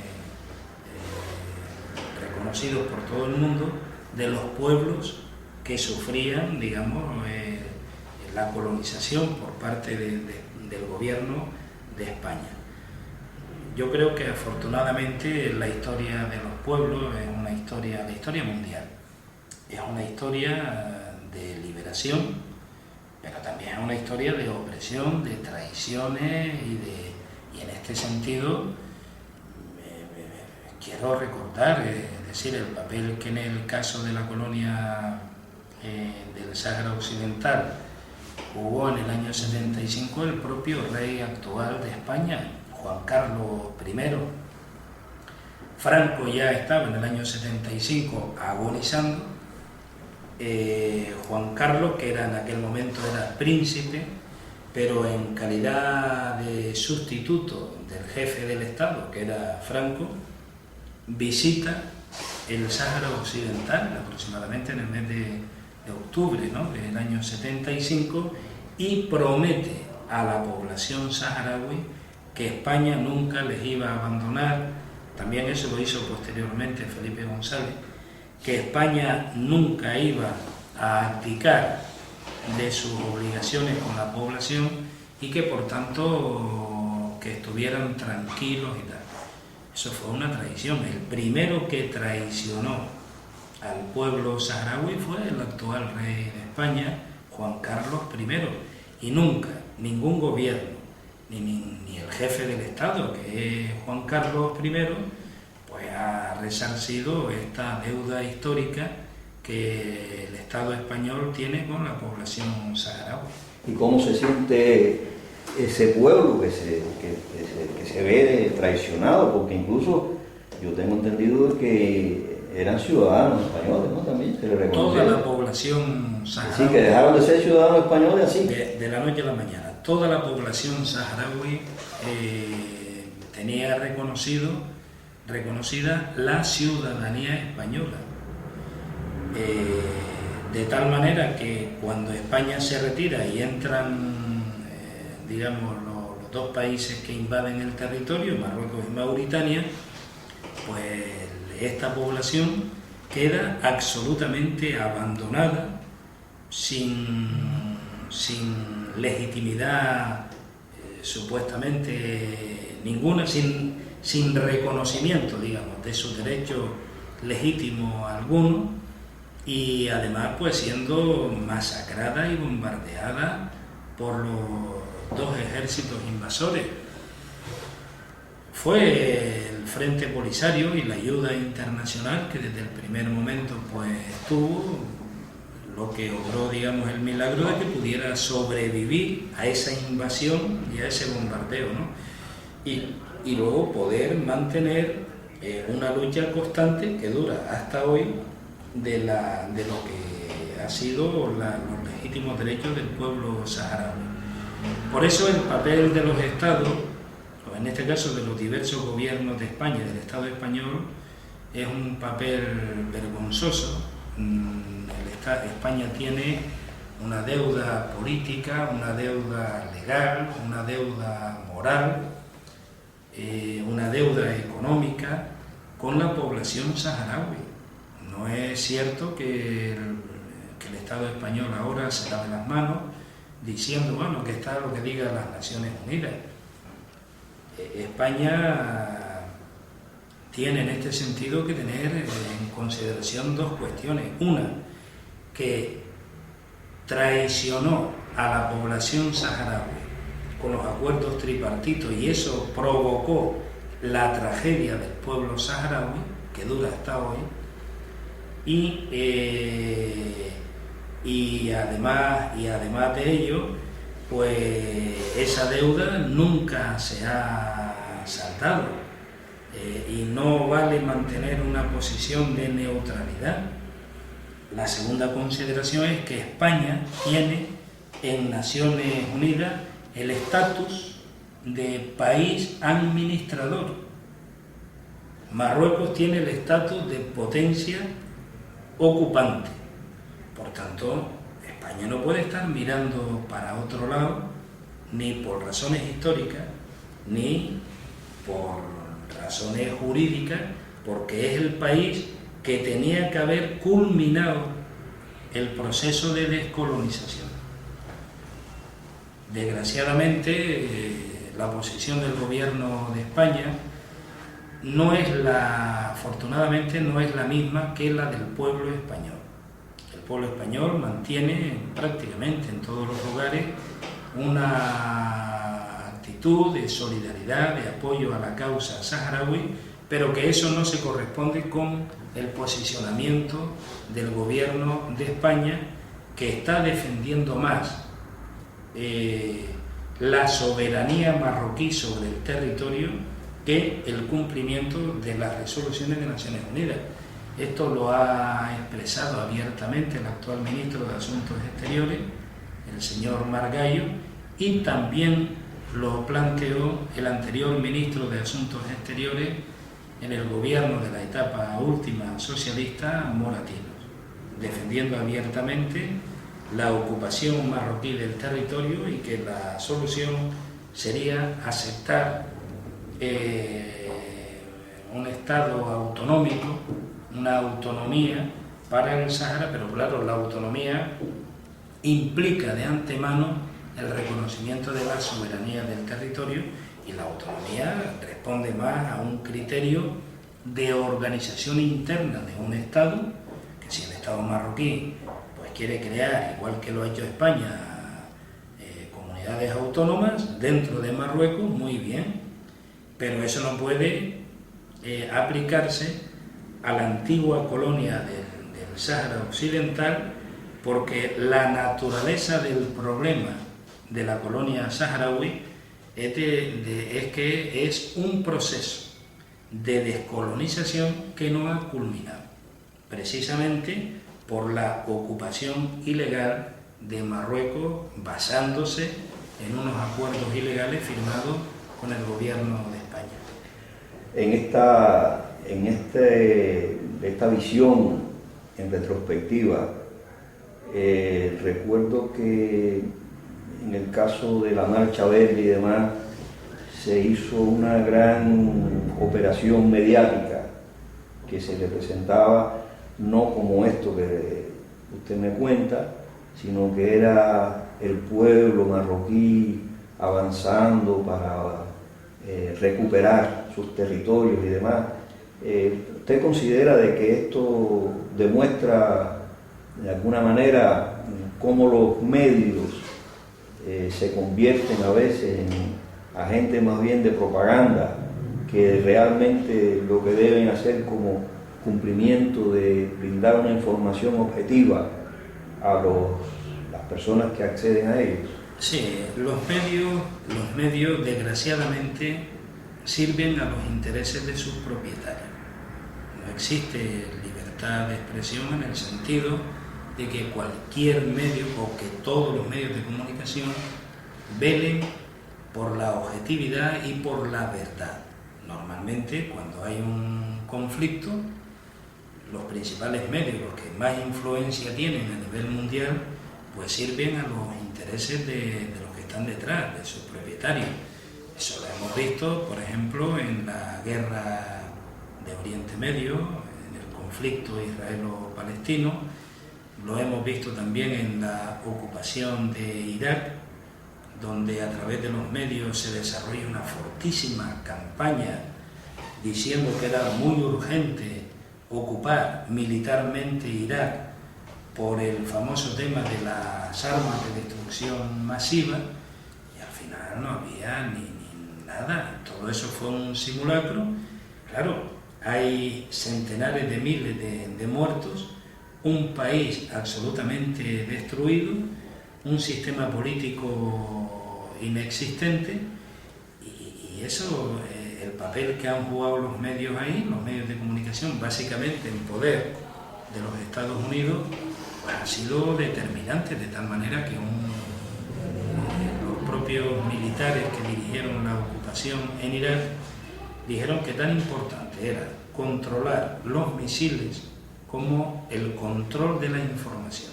reconocidos por todo el mundo, de los pueblos que sufrían, digamos, la colonización por parte del gobierno de España. Yo creo que afortunadamente la historia de los pueblos es una historia, la historia mundial, es una historia de liberación, pero también es una historia de opresión, de traiciones y en este sentido quiero recordar, es decir, el papel que en el caso de la colonia del Sáhara Occidental jugó en el año 75 el propio rey actual de España, Juan Carlos I. Franco ya estaba en el año 75 agonizando. Juan Carlos, que en aquel momento era príncipe, pero en calidad de sustituto del jefe del Estado, que era Franco, visita el Sáhara Occidental aproximadamente en el mes de octubre, ¿no?, del año 75, y promete a la población saharaui que España nunca les iba a abandonar. También eso lo hizo posteriormente Felipe González, que España nunca iba a abdicar de sus obligaciones con la población y que por tanto que estuvieran tranquilos y tal. Eso fue una traición. El primero que traicionó al pueblo saharaui fue el actual rey de España, Juan Carlos I, y nunca ningún gobierno, ni el jefe del Estado, que es Juan Carlos I, pues ha resarcido esta deuda histórica que el Estado español tiene con la población saharaui. ¿Y cómo se siente ese pueblo que se ve traicionado? Porque incluso yo tengo entendido que eran ciudadanos españoles, ¿no? También se les reconocía. Toda la población saharaui. Sí, que dejaron de ser ciudadanos españoles así. De la noche a la mañana. Toda la población saharaui tenía reconocida la ciudadanía española. De tal manera que cuando España se retira y entran, digamos, los dos países que invaden el territorio, Marruecos y Mauritania, pues esta población queda absolutamente abandonada, sin legitimidad supuestamente ninguna, sin reconocimiento, digamos, de su derecho legítimo alguno, y además pues siendo masacrada y bombardeada por los dos ejércitos invasores. Fue el Frente Polisario y la ayuda internacional que desde el primer momento pues tuvo lo que obró, digamos, el milagro de que pudiera sobrevivir a esa invasión y a ese bombardeo, ¿no? Y luego poder mantener una lucha constante que dura hasta hoy de lo que ha sido los legítimos derechos del pueblo saharaui. Por eso el papel de los estados, o en este caso de los diversos gobiernos de España y del Estado español, es un papel vergonzoso. España tiene una deuda política, una deuda legal, una deuda moral, una deuda económica con la población saharaui. No es cierto que el Estado español ahora se lave las manos diciendo, bueno, que está lo que digan las Naciones Unidas. España tiene en este sentido que tener en consideración dos cuestiones. Una, que traicionó a la población saharaui con los acuerdos tripartitos, y eso provocó la tragedia del pueblo saharaui, que dura hasta hoy, y además de ello, pues esa deuda nunca se ha saldado, y no vale mantener una posición de neutralidad. La segunda consideración es que España tiene en Naciones Unidas el estatus de país administrador. Marruecos tiene el estatus de potencia ocupante. Por tanto, España no puede estar mirando para otro lado, ni por razones históricas, ni por razones jurídicas, porque es el país que tenía que haber culminado el proceso de descolonización. Desgraciadamente, la posición del gobierno de España afortunadamente no es la misma que la del pueblo español. El pueblo español mantiene prácticamente en todos los lugares una actitud de solidaridad, de apoyo a la causa saharaui, pero que eso no se corresponde con el posicionamiento del gobierno de España, que está defendiendo más la soberanía marroquí sobre el territorio que el cumplimiento de las resoluciones de Naciones Unidas. Esto lo ha expresado abiertamente el actual ministro de Asuntos Exteriores, el señor Margallo, y también lo planteó el anterior ministro de Asuntos Exteriores en el gobierno de la etapa última socialista, Moratinos, defendiendo abiertamente la ocupación marroquí del territorio y que la solución sería aceptar un Estado autonómico, una autonomía para el Sáhara, pero claro, la autonomía implica de antemano el reconocimiento de la soberanía del territorio, y la autonomía responde más a un criterio de organización interna de un Estado, que si el Estado marroquí pues quiere crear, igual que lo ha hecho España, comunidades autónomas dentro de Marruecos, muy bien, pero eso no puede aplicarse a la antigua colonia del Sáhara Occidental, porque la naturaleza del problema de la colonia saharaui es que es un proceso de descolonización que no ha culminado, precisamente por la ocupación ilegal de Marruecos, basándose en unos acuerdos ilegales firmados con el gobierno de España. En esta visión en retrospectiva, recuerdo que en el caso de la Marcha Verde y demás, se hizo una gran operación mediática que se representaba no como esto que usted me cuenta, sino que era el pueblo marroquí avanzando para recuperar sus territorios y demás. ¿Usted considera de que esto demuestra de alguna manera cómo los medios se convierten a veces en agentes más bien de propaganda, que realmente lo que deben hacer como cumplimiento de brindar una información objetiva a las personas que acceden a ellos? Sí, los medios desgraciadamente sirven a los intereses de sus propietarios. No existe libertad de expresión en el sentido de que cualquier medio o que todos los medios de comunicación velen por la objetividad y por la verdad. Normalmente, cuando hay un conflicto, los principales medios, los que más influencia tienen a nivel mundial, pues sirven a los intereses de los que están detrás, de sus propietarios. Eso lo hemos visto, por ejemplo, en la guerra de Oriente Medio, en el conflicto israelo-palestino. Lo hemos visto también en la ocupación de Irak, donde a través de los medios se desarrolla una fortísima campaña diciendo que era muy urgente ocupar militarmente Irak por el famoso tema de las armas de destrucción masiva, y al final Central no había ni nada, todo eso fue un simulacro. Claro, hay centenares de miles de muertos, un país absolutamente destruido, un sistema político inexistente, y eso, el papel que han jugado los medios ahí, los medios de comunicación, básicamente en poder de los Estados Unidos, pues ha sido determinante, de tal manera que los propios militares que dirigieron la ocupación en Irak dijeron que tan importante era controlar los misiles como el control de la información.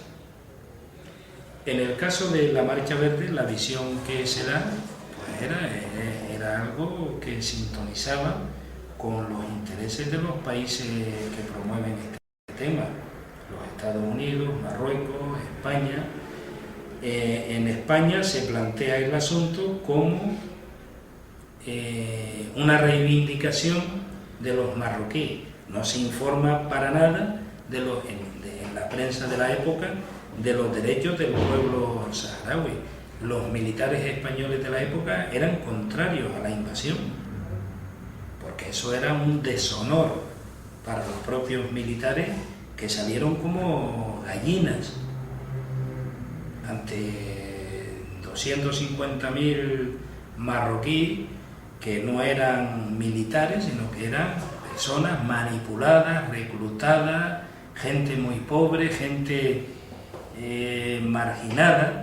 En el caso de la Marcha Verde, la visión que se da pues era algo que sintonizaba con los intereses de los países que promueven este tema, los Estados Unidos, Marruecos, España. En España se plantea el asunto como una reivindicación de los marroquíes. No se informa para nada en la prensa de la época de los derechos del pueblo saharaui. Los militares españoles de la época eran contrarios a la invasión, porque eso era un deshonor para los propios militares, que salieron como gallinas ante 250.000 marroquíes que no eran militares, sino que eran personas manipuladas, reclutadas, gente muy pobre, gente marginada,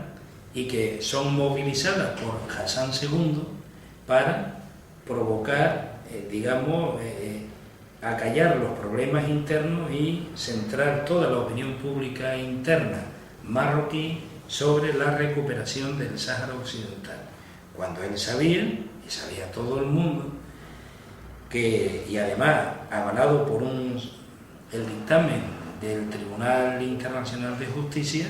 y que son movilizadas por Hassan II para provocar, acallar los problemas internos y centrar toda la opinión pública interna marroquí sobre la recuperación del Sáhara Occidental. Cuando él sabía, y sabía todo el mundo, y además avalado por el dictamen del Tribunal Internacional de Justicia,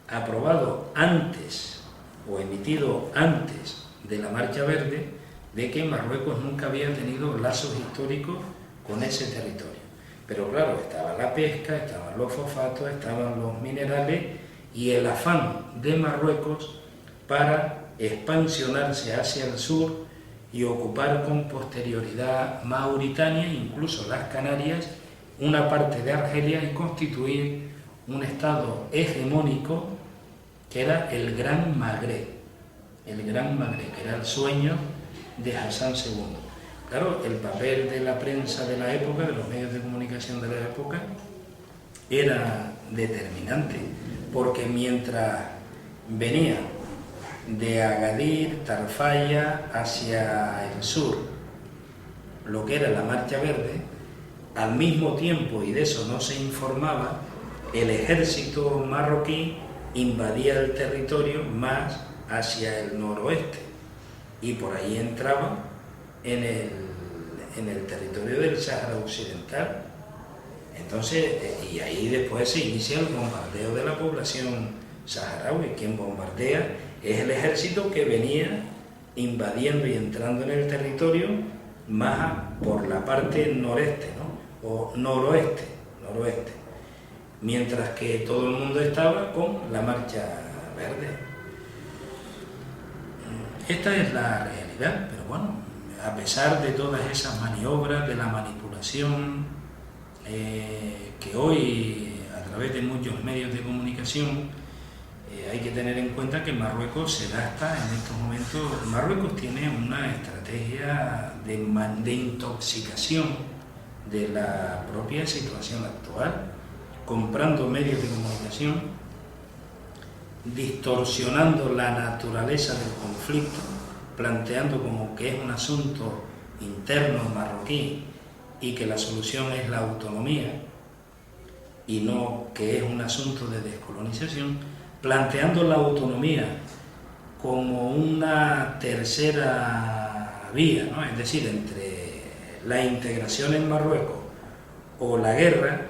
aprobado antes o emitido antes de la Marcha Verde, de que Marruecos nunca había tenido lazos históricos con ese territorio. Pero claro, estaba la pesca, estaban los fosfatos, estaban los minerales y el afán de Marruecos para expansionarse hacia el sur y ocupar con posterioridad Mauritania, incluso las Canarias, una parte de Argelia, y constituir un estado hegemónico que era el Gran Magreb, que era el sueño de Hassan II. Claro, el papel de la prensa de la época, de los medios de comunicación de la época, era determinante, porque mientras venía de Agadir, Tarfaya, hacia el sur, lo que era la Marcha Verde, al mismo tiempo, y de eso no se informaba, el ejército marroquí invadía el territorio más hacia el noroeste, y por ahí entraba en el territorio del Sáhara Occidental. Entonces, y ahí después se inicia el bombardeo de la población saharaui. Quien bombardea es el ejército que venía invadiendo y entrando en el territorio más por la parte noreste, ¿no? O noroeste, mientras que todo el mundo estaba con la Marcha Verde. Esta es la realidad, pero bueno, a pesar de todas esas maniobras, de la manipulación, que hoy, a través de muchos medios de comunicación, hay que tener en cuenta que Marruecos se gasta en estos momentos. Marruecos tiene una estrategia de intoxicación de la propia situación actual, comprando medios de comunicación, distorsionando la naturaleza del conflicto, planteando como que es un asunto interno marroquí y que la solución es la autonomía y no que es un asunto de descolonización, planteando la autonomía como una tercera vía, ¿no? Es decir, entre la integración en Marruecos o la guerra.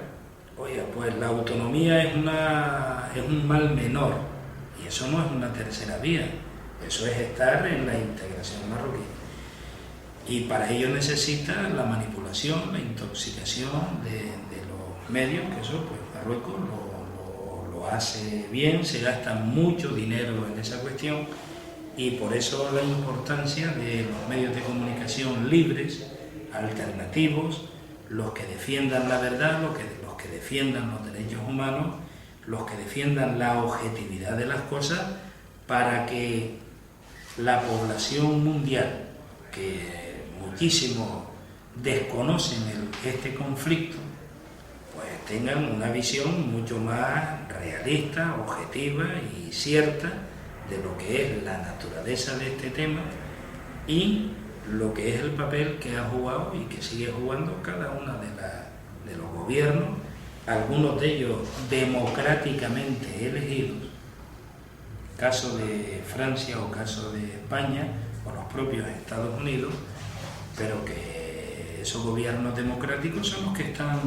Oiga, pues la autonomía es un mal menor, y eso no es una tercera vía, eso es estar en la integración marroquí. Y para ello necesita la manipulación, la intoxicación de los medios, que eso pues Marruecos lo hace bien, se gasta mucho dinero en esa cuestión, Y por eso la importancia de los medios de comunicación libres, alternativos, los que defiendan la verdad, los que defiendan los derechos humanos, los que defiendan la objetividad de las cosas, para que la población mundial, que muchísimos desconocen este conflicto, pues tengan una visión mucho más realista, objetiva y cierta de lo que es la naturaleza de este tema y lo que es el papel que ha jugado y que sigue jugando cada uno de los gobiernos, algunos de ellos democráticamente elegidos, caso de Francia o caso de España o los propios Estados Unidos, pero que esos gobiernos democráticos son los que están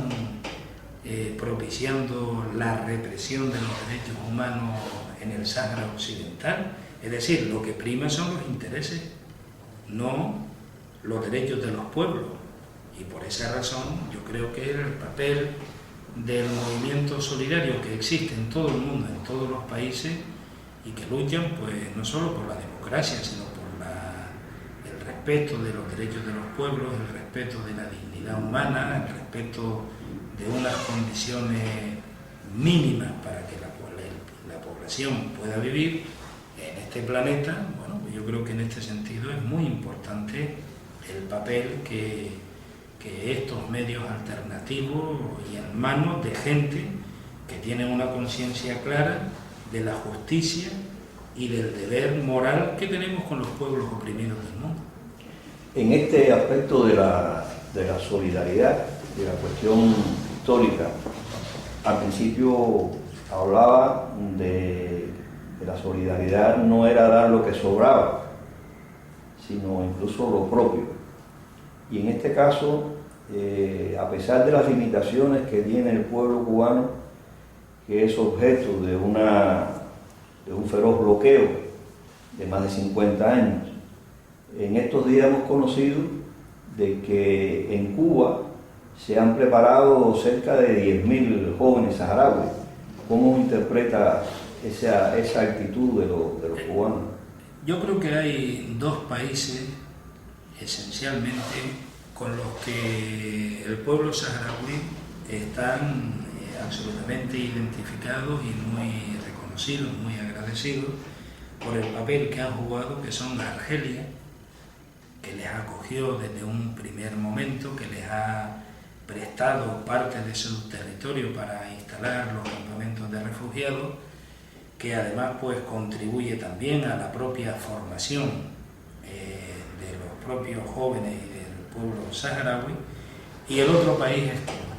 propiciando la represión de los derechos humanos en el Sáhara Occidental. Es decir, lo que prima son los intereses, no los derechos de los pueblos. Y por esa razón yo creo que el papel del movimiento solidario que existe en todo el mundo, en todos los países, y que luchan pues no solo por la democracia, sino por el respeto de los derechos de los pueblos, el respeto de la dignidad humana, el respeto de unas condiciones mínimas para que la población pueda vivir en este planeta. Bueno, pues yo creo que en este sentido es muy importante el papel que estos medios alternativos y en manos de gente que tiene una conciencia clara de la justicia y del deber moral que tenemos con los pueblos oprimidos del mundo. En este aspecto de la solidaridad, de la cuestión histórica, al principio hablaba de que la solidaridad no era dar lo que sobraba, sino incluso lo propio. Y en este caso, a pesar de las limitaciones que tiene el pueblo cubano, que es objeto de un feroz bloqueo de más de 50 años, en estos días hemos conocido de que en Cuba se han preparado cerca de 10.000 jóvenes saharauis. ¿Cómo interpreta esa actitud de los cubanos? Yo creo que hay dos países esencialmente con los que el pueblo saharaui están absolutamente identificados y muy reconocidos, muy agradecidos por el papel que han jugado, que son Argelia, que les acogió desde un primer momento, que les ha prestado parte de su territorio para instalar los campamentos de refugiados, que además pues contribuye también a la propia formación de los propios jóvenes y del pueblo saharaui. Y el otro país es Cuba.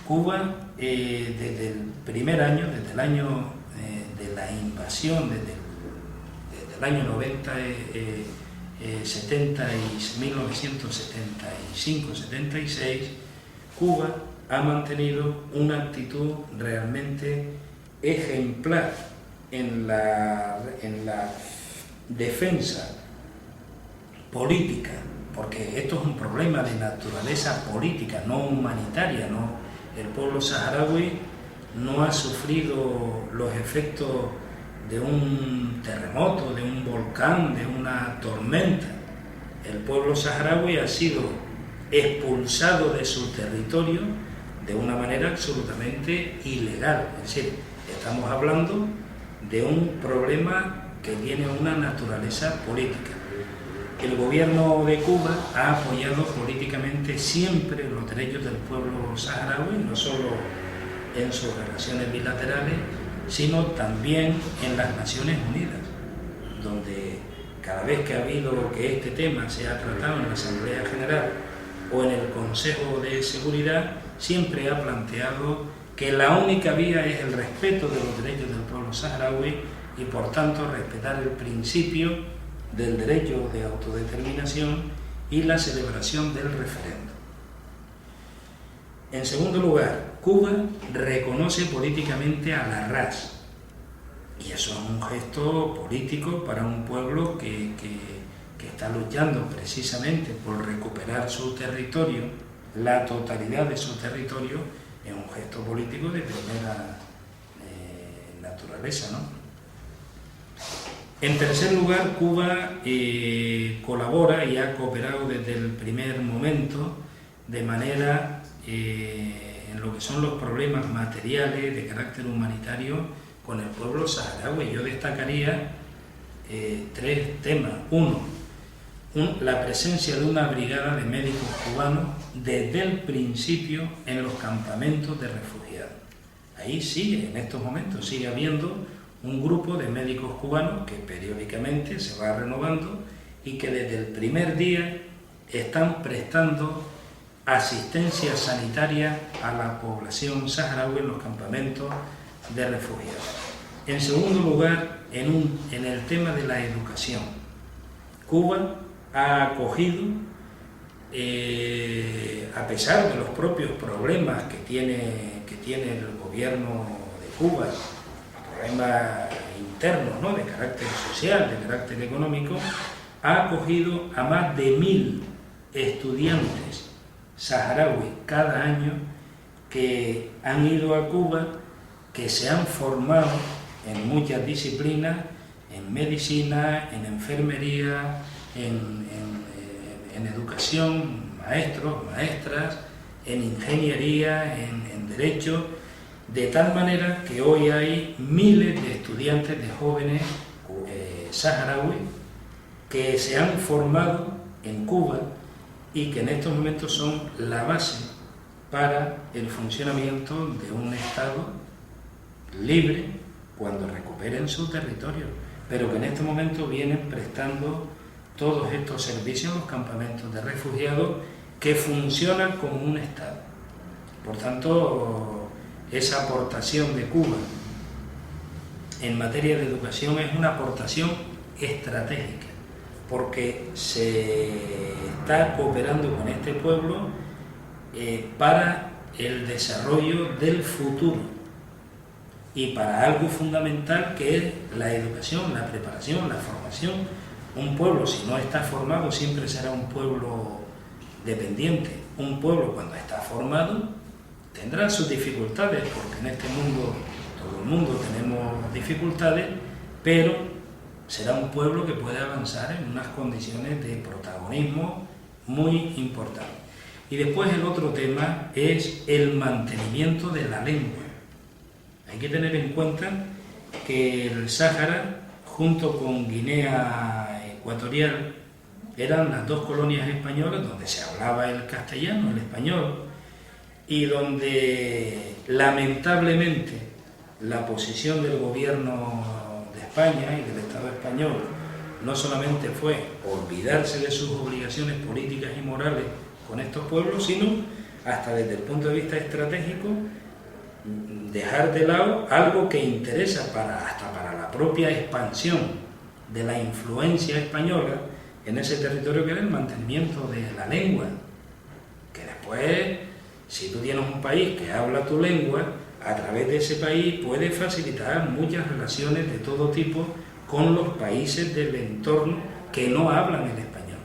Cuba, desde el primer año, desde el año de la invasión, desde el año 1975-76, Cuba ha mantenido una actitud realmente ejemplar en la defensa política, porque esto es un problema de naturaleza política, no humanitaria, ¿no? El pueblo saharaui no ha sufrido los efectos de un terremoto, de un volcán, de una tormenta. El pueblo saharaui ha sido expulsado de su territorio de una manera absolutamente ilegal. Es decir, estamos hablando de un problema que tiene una naturaleza política. El gobierno de Cuba ha apoyado políticamente siempre los derechos del pueblo saharaui, no solo en sus relaciones bilaterales, sino también en las Naciones Unidas, donde cada vez que ha habido que este tema se ha tratado en la Asamblea General o en el Consejo de Seguridad, siempre ha planteado que la única vía es el respeto de los derechos del pueblo saharaui y por tanto respetar el principio del derecho de autodeterminación y la celebración del referéndum. En segundo lugar, Cuba reconoce políticamente a la RAS, y eso es un gesto político para un pueblo que está luchando precisamente por recuperar su territorio, la totalidad de su territorio. Es un gesto político de primera naturaleza, ¿no? En tercer lugar, Cuba colabora y ha cooperado desde el primer momento de manera en lo que son los problemas materiales de carácter humanitario con el pueblo saharaui. Yo destacaría tres temas. Uno, la presencia de una brigada de médicos cubanos desde el principio en los campamentos de refugiados. Ahí sigue, en estos momentos, sigue habiendo un grupo de médicos cubanos que periódicamente se va renovando y que desde el primer día están prestando asistencia sanitaria a la población saharaui en los campamentos de refugiados. En segundo lugar, en el tema de la educación, Cuba ha acogido, a pesar de los propios problemas que tiene el gobierno de Cuba, problemas internos, ¿no?, de carácter social, de carácter económico, ha acogido a más de 1000 estudiantes saharauis cada año que han ido a Cuba, que se han formado en muchas disciplinas, en medicina, en enfermería, en educación, maestros, maestras, en ingeniería, en derecho, de tal manera que hoy hay miles de estudiantes, de jóvenes saharauis que se han formado en Cuba y que en estos momentos son la base para el funcionamiento de un Estado libre cuando recuperen su territorio, pero que en este momento vienen prestando todos estos servicios en los campamentos de refugiados que funcionan como un Estado. Por tanto, esa aportación de Cuba en materia de educación es una aportación estratégica, porque se está cooperando con este pueblo para el desarrollo del futuro y para algo fundamental que es la educación, la preparación, la formación. Un pueblo, si no está formado, siempre será un pueblo dependiente. Un pueblo, cuando está formado, tendrá sus dificultades, porque en este mundo, todo el mundo tenemos dificultades, pero será un pueblo que puede avanzar en unas condiciones de protagonismo muy importantes. Y después el otro tema es el mantenimiento de la lengua. Hay que tener en cuenta que el Sáhara, junto con Guinea Ecuatorial, eran las dos colonias españolas donde se hablaba el castellano, el español, y donde lamentablemente la posición del gobierno de España y del Estado español no solamente fue olvidarse de sus obligaciones políticas y morales con estos pueblos, sino hasta desde el punto de vista estratégico dejar de lado algo que interesa hasta para la propia expansión de la influencia española en ese territorio, que era el mantenimiento de la lengua, que después, si tú tienes un país que habla tu lengua, a través de ese país puedes facilitar muchas relaciones de todo tipo con los países del entorno que no hablan el español.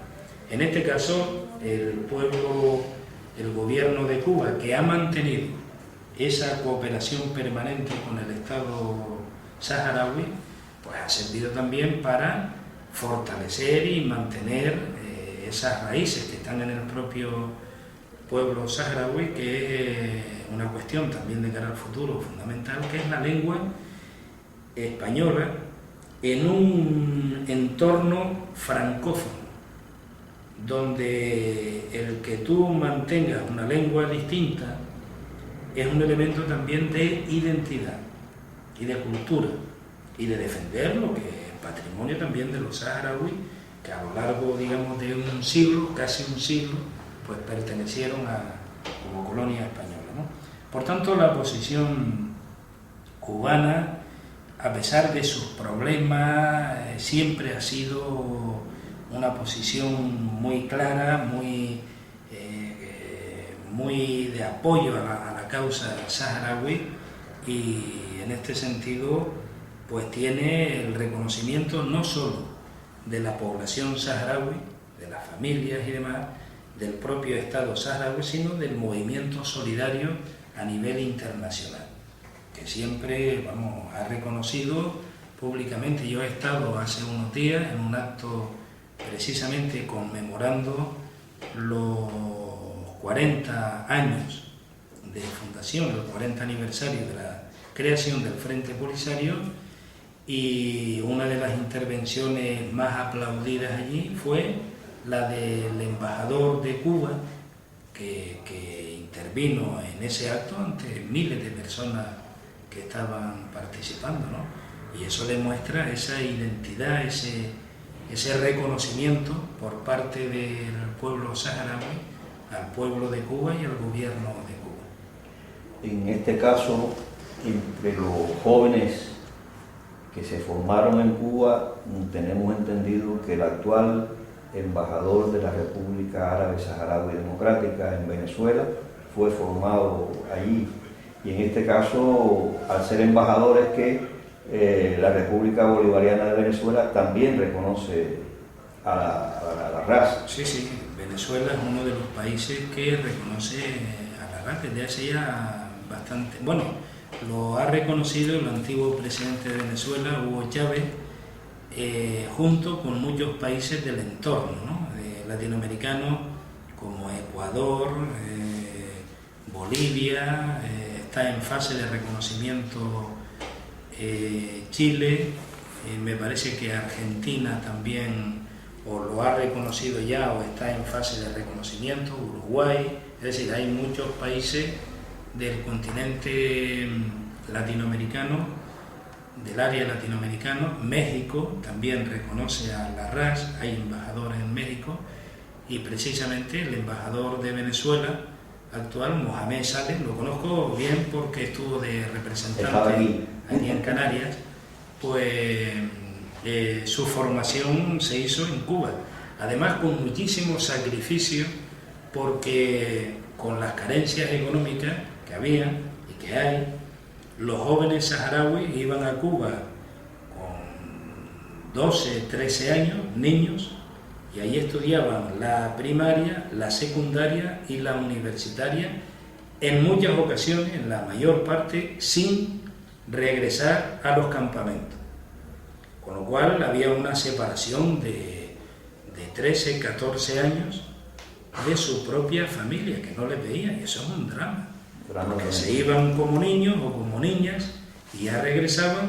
En este caso, el gobierno de Cuba, que ha mantenido esa cooperación permanente con el Estado saharaui, pues ha servido también para fortalecer y mantener esas raíces que están en el propio pueblo saharaui, que es una cuestión también de cara al futuro fundamental, que es la lengua española en un entorno francófono, donde el que tú mantengas una lengua distinta es un elemento también de identidad y de cultura y de defender lo que es patrimonio también de los saharauis, que a lo largo, digamos, de un siglo, casi un siglo, pues pertenecieron como colonia española, ¿no? Por tanto, la posición cubana, a pesar de sus problemas, siempre ha sido una posición muy clara, muy de apoyo a la causa saharaui, y en este sentido pues tiene el reconocimiento no solo de la población saharaui, de las familias y demás, del propio Estado saharaui, sino del movimiento solidario a nivel internacional, que siempre ha reconocido públicamente. Yo he estado hace unos días en un acto precisamente conmemorando los 40 años de fundación, el 40 aniversario de la creación del Frente Polisario, y una de las intervenciones más aplaudidas allí fue la del embajador de Cuba, que intervino en ese acto ante miles de personas que estaban participando, ¿no? Y eso demuestra esa identidad, ese reconocimiento por parte del pueblo saharaui al pueblo de Cuba y al gobierno de Cuba. En este caso, entre los jóvenes que se formaron en Cuba, tenemos entendido que el actual embajador de la República Árabe Saharaui Democrática en Venezuela fue formado allí. Y en este caso, al ser embajador, es que la República Bolivariana de Venezuela también reconoce a la raza. Sí, sí, Venezuela es uno de los países que reconoce a la raza desde hace ya bastante. Bueno, lo ha reconocido el antiguo presidente de Venezuela, Hugo Chávez, junto con muchos países del entorno, ¿no? Latinoamericanos como Ecuador, Bolivia, está en fase de reconocimiento Chile, me parece que Argentina también o lo ha reconocido ya o está en fase de reconocimiento, Uruguay, es decir, hay muchos países del continente latinoamericano, del área latinoamericana. México también reconoce a la RAS, hay embajadores en México, y precisamente el embajador de Venezuela actual, Mohamed Saleh, lo conozco bien porque estuvo de representante aquí en Canarias, pues su formación se hizo en Cuba, además con muchísimo sacrificio, porque con las carencias económicas que había y que hay, los jóvenes saharauis iban a Cuba con 12, 13 años, niños, y ahí estudiaban la primaria, la secundaria y la universitaria, en muchas ocasiones, en la mayor parte, sin regresar a los campamentos. Con lo cual había una separación de 13, 14 años de su propia familia, que no les veían, y eso es un drama. Porque se iban como niños o como niñas y ya regresaban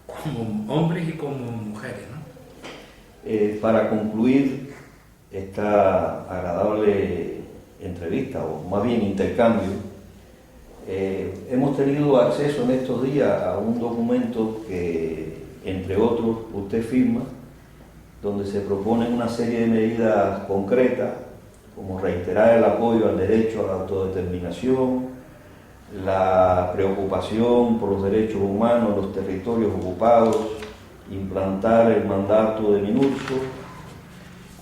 como hombres y como mujeres, ¿no? Para concluir esta agradable entrevista, o más bien intercambio, hemos tenido acceso en estos días a un documento que, entre otros, usted firma, donde se proponen una serie de medidas concretas, como reiterar el apoyo al derecho a la autodeterminación, la preocupación por los derechos humanos en los territorios ocupados, implantar el mandato de MINURSO,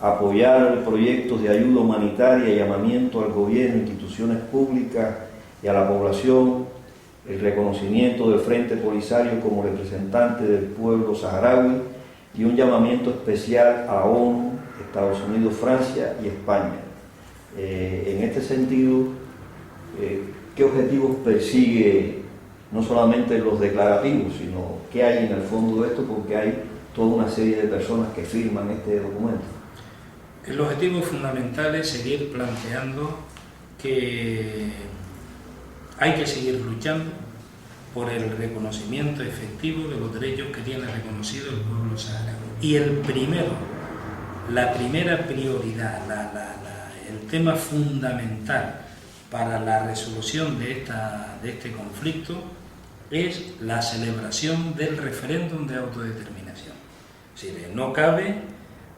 apoyar proyectos de ayuda humanitaria y llamamiento al gobierno, instituciones públicas y a la población, el reconocimiento del Frente Polisario como representante del pueblo saharaui y un llamamiento especial a ONU, Estados Unidos, Francia y España. En este sentido, ¿qué objetivos persigue no solamente los declarativos, sino qué hay en el fondo de esto? Porque hay toda una serie de personas que firman este documento. El objetivo fundamental es seguir planteando que hay que seguir luchando por el reconocimiento efectivo de los derechos que tiene reconocido el pueblo saharaui. Y la primera prioridad, el tema fundamental para la resolución de este conflicto es la celebración del referéndum de autodeterminación. Es decir, no cabe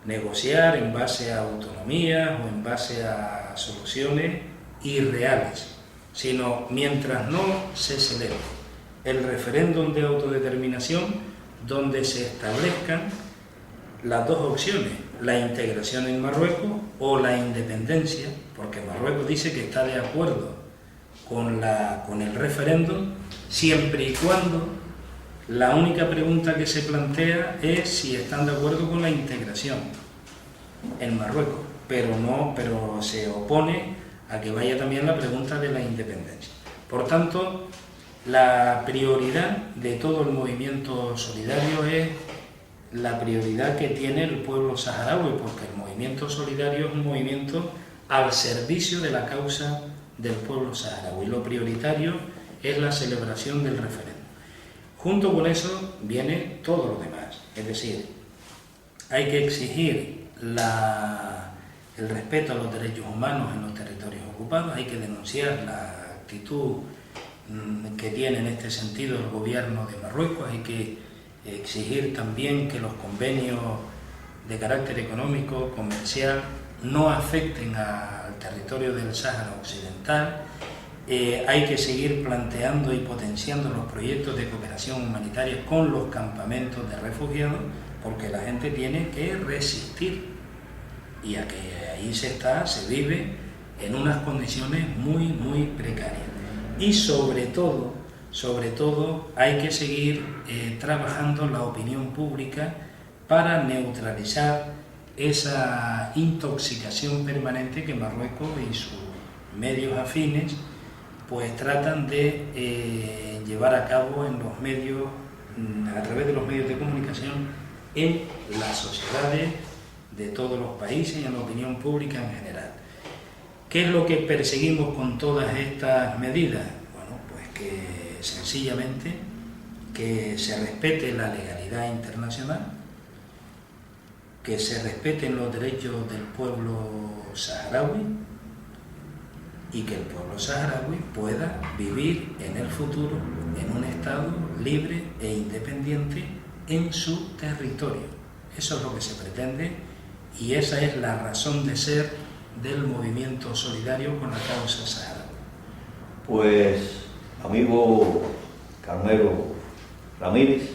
negociar en base a autonomías o en base a soluciones irreales, sino mientras no se celebre el referéndum de autodeterminación, donde se establezcan las dos opciones, la integración en Marruecos o la independencia, porque Marruecos dice que está de acuerdo con el referéndum, siempre y cuando la única pregunta que se plantea es si están de acuerdo con la integración en Marruecos, pero se opone a que vaya también la pregunta de la independencia. Por tanto, La prioridad de todo el movimiento solidario es la prioridad que tiene el pueblo saharaui, porque el movimiento solidario es un movimiento al servicio de la causa del pueblo saharaui. Lo prioritario es la celebración del referéndum. Junto con eso viene todo lo demás, es decir, hay que exigir el respeto a los derechos humanos en los territorios ocupados, hay que denunciar la actitud que tiene en este sentido el gobierno de Marruecos, hay que exigir también que los convenios de carácter económico, comercial, no afecten al territorio del Sáhara Occidental. Hay que seguir planteando y potenciando los proyectos de cooperación humanitaria con los campamentos de refugiados, porque la gente tiene que resistir y a que ahí se vive en unas condiciones muy, muy precarias. Y sobre todo hay que seguir trabajando la opinión pública para neutralizar esa intoxicación permanente que Marruecos y sus medios afines pues tratan de llevar a cabo en los medios, a través de los medios de comunicación, en las sociedades de todos los países y en la opinión pública en general. ¿Qué es lo que perseguimos con todas estas medidas? Bueno, pues que sencillamente que se respete la legalidad internacional, que se respeten los derechos del pueblo saharaui y que el pueblo saharaui pueda vivir en el futuro en un estado libre e independiente en su territorio. Eso es lo que se pretende y esa es la razón de ser del movimiento solidario con la causa saharaui. Pues, amigo Carmelo Ramírez,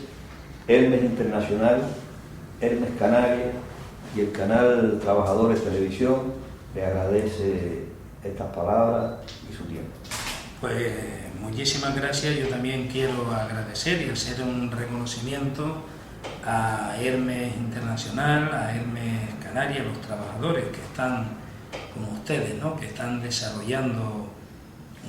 Hermes Internacional, Hermes Canarias y el canal Trabajadores Televisión le agradece estas palabras y su tiempo. Pues muchísimas gracias. Yo también quiero agradecer y hacer un reconocimiento a Hermes Internacional, a Hermes Canarias, los trabajadores que están, como ustedes, ¿no?, que están desarrollando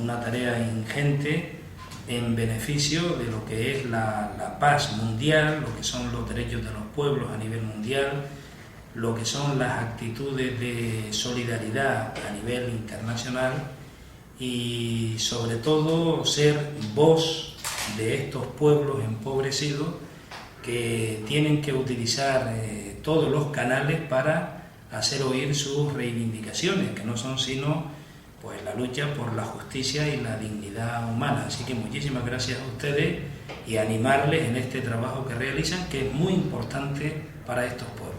una tarea ingente en beneficio de lo que es la paz mundial, lo que son los derechos de los pueblos a nivel mundial, lo que son las actitudes de solidaridad a nivel internacional y sobre todo ser voz de estos pueblos empobrecidos que tienen que utilizar todos los canales para hacer oír sus reivindicaciones, que no son sino pues la lucha por la justicia y la dignidad humana. Así que muchísimas gracias a ustedes y animarles en este trabajo que realizan, que es muy importante para estos pueblos.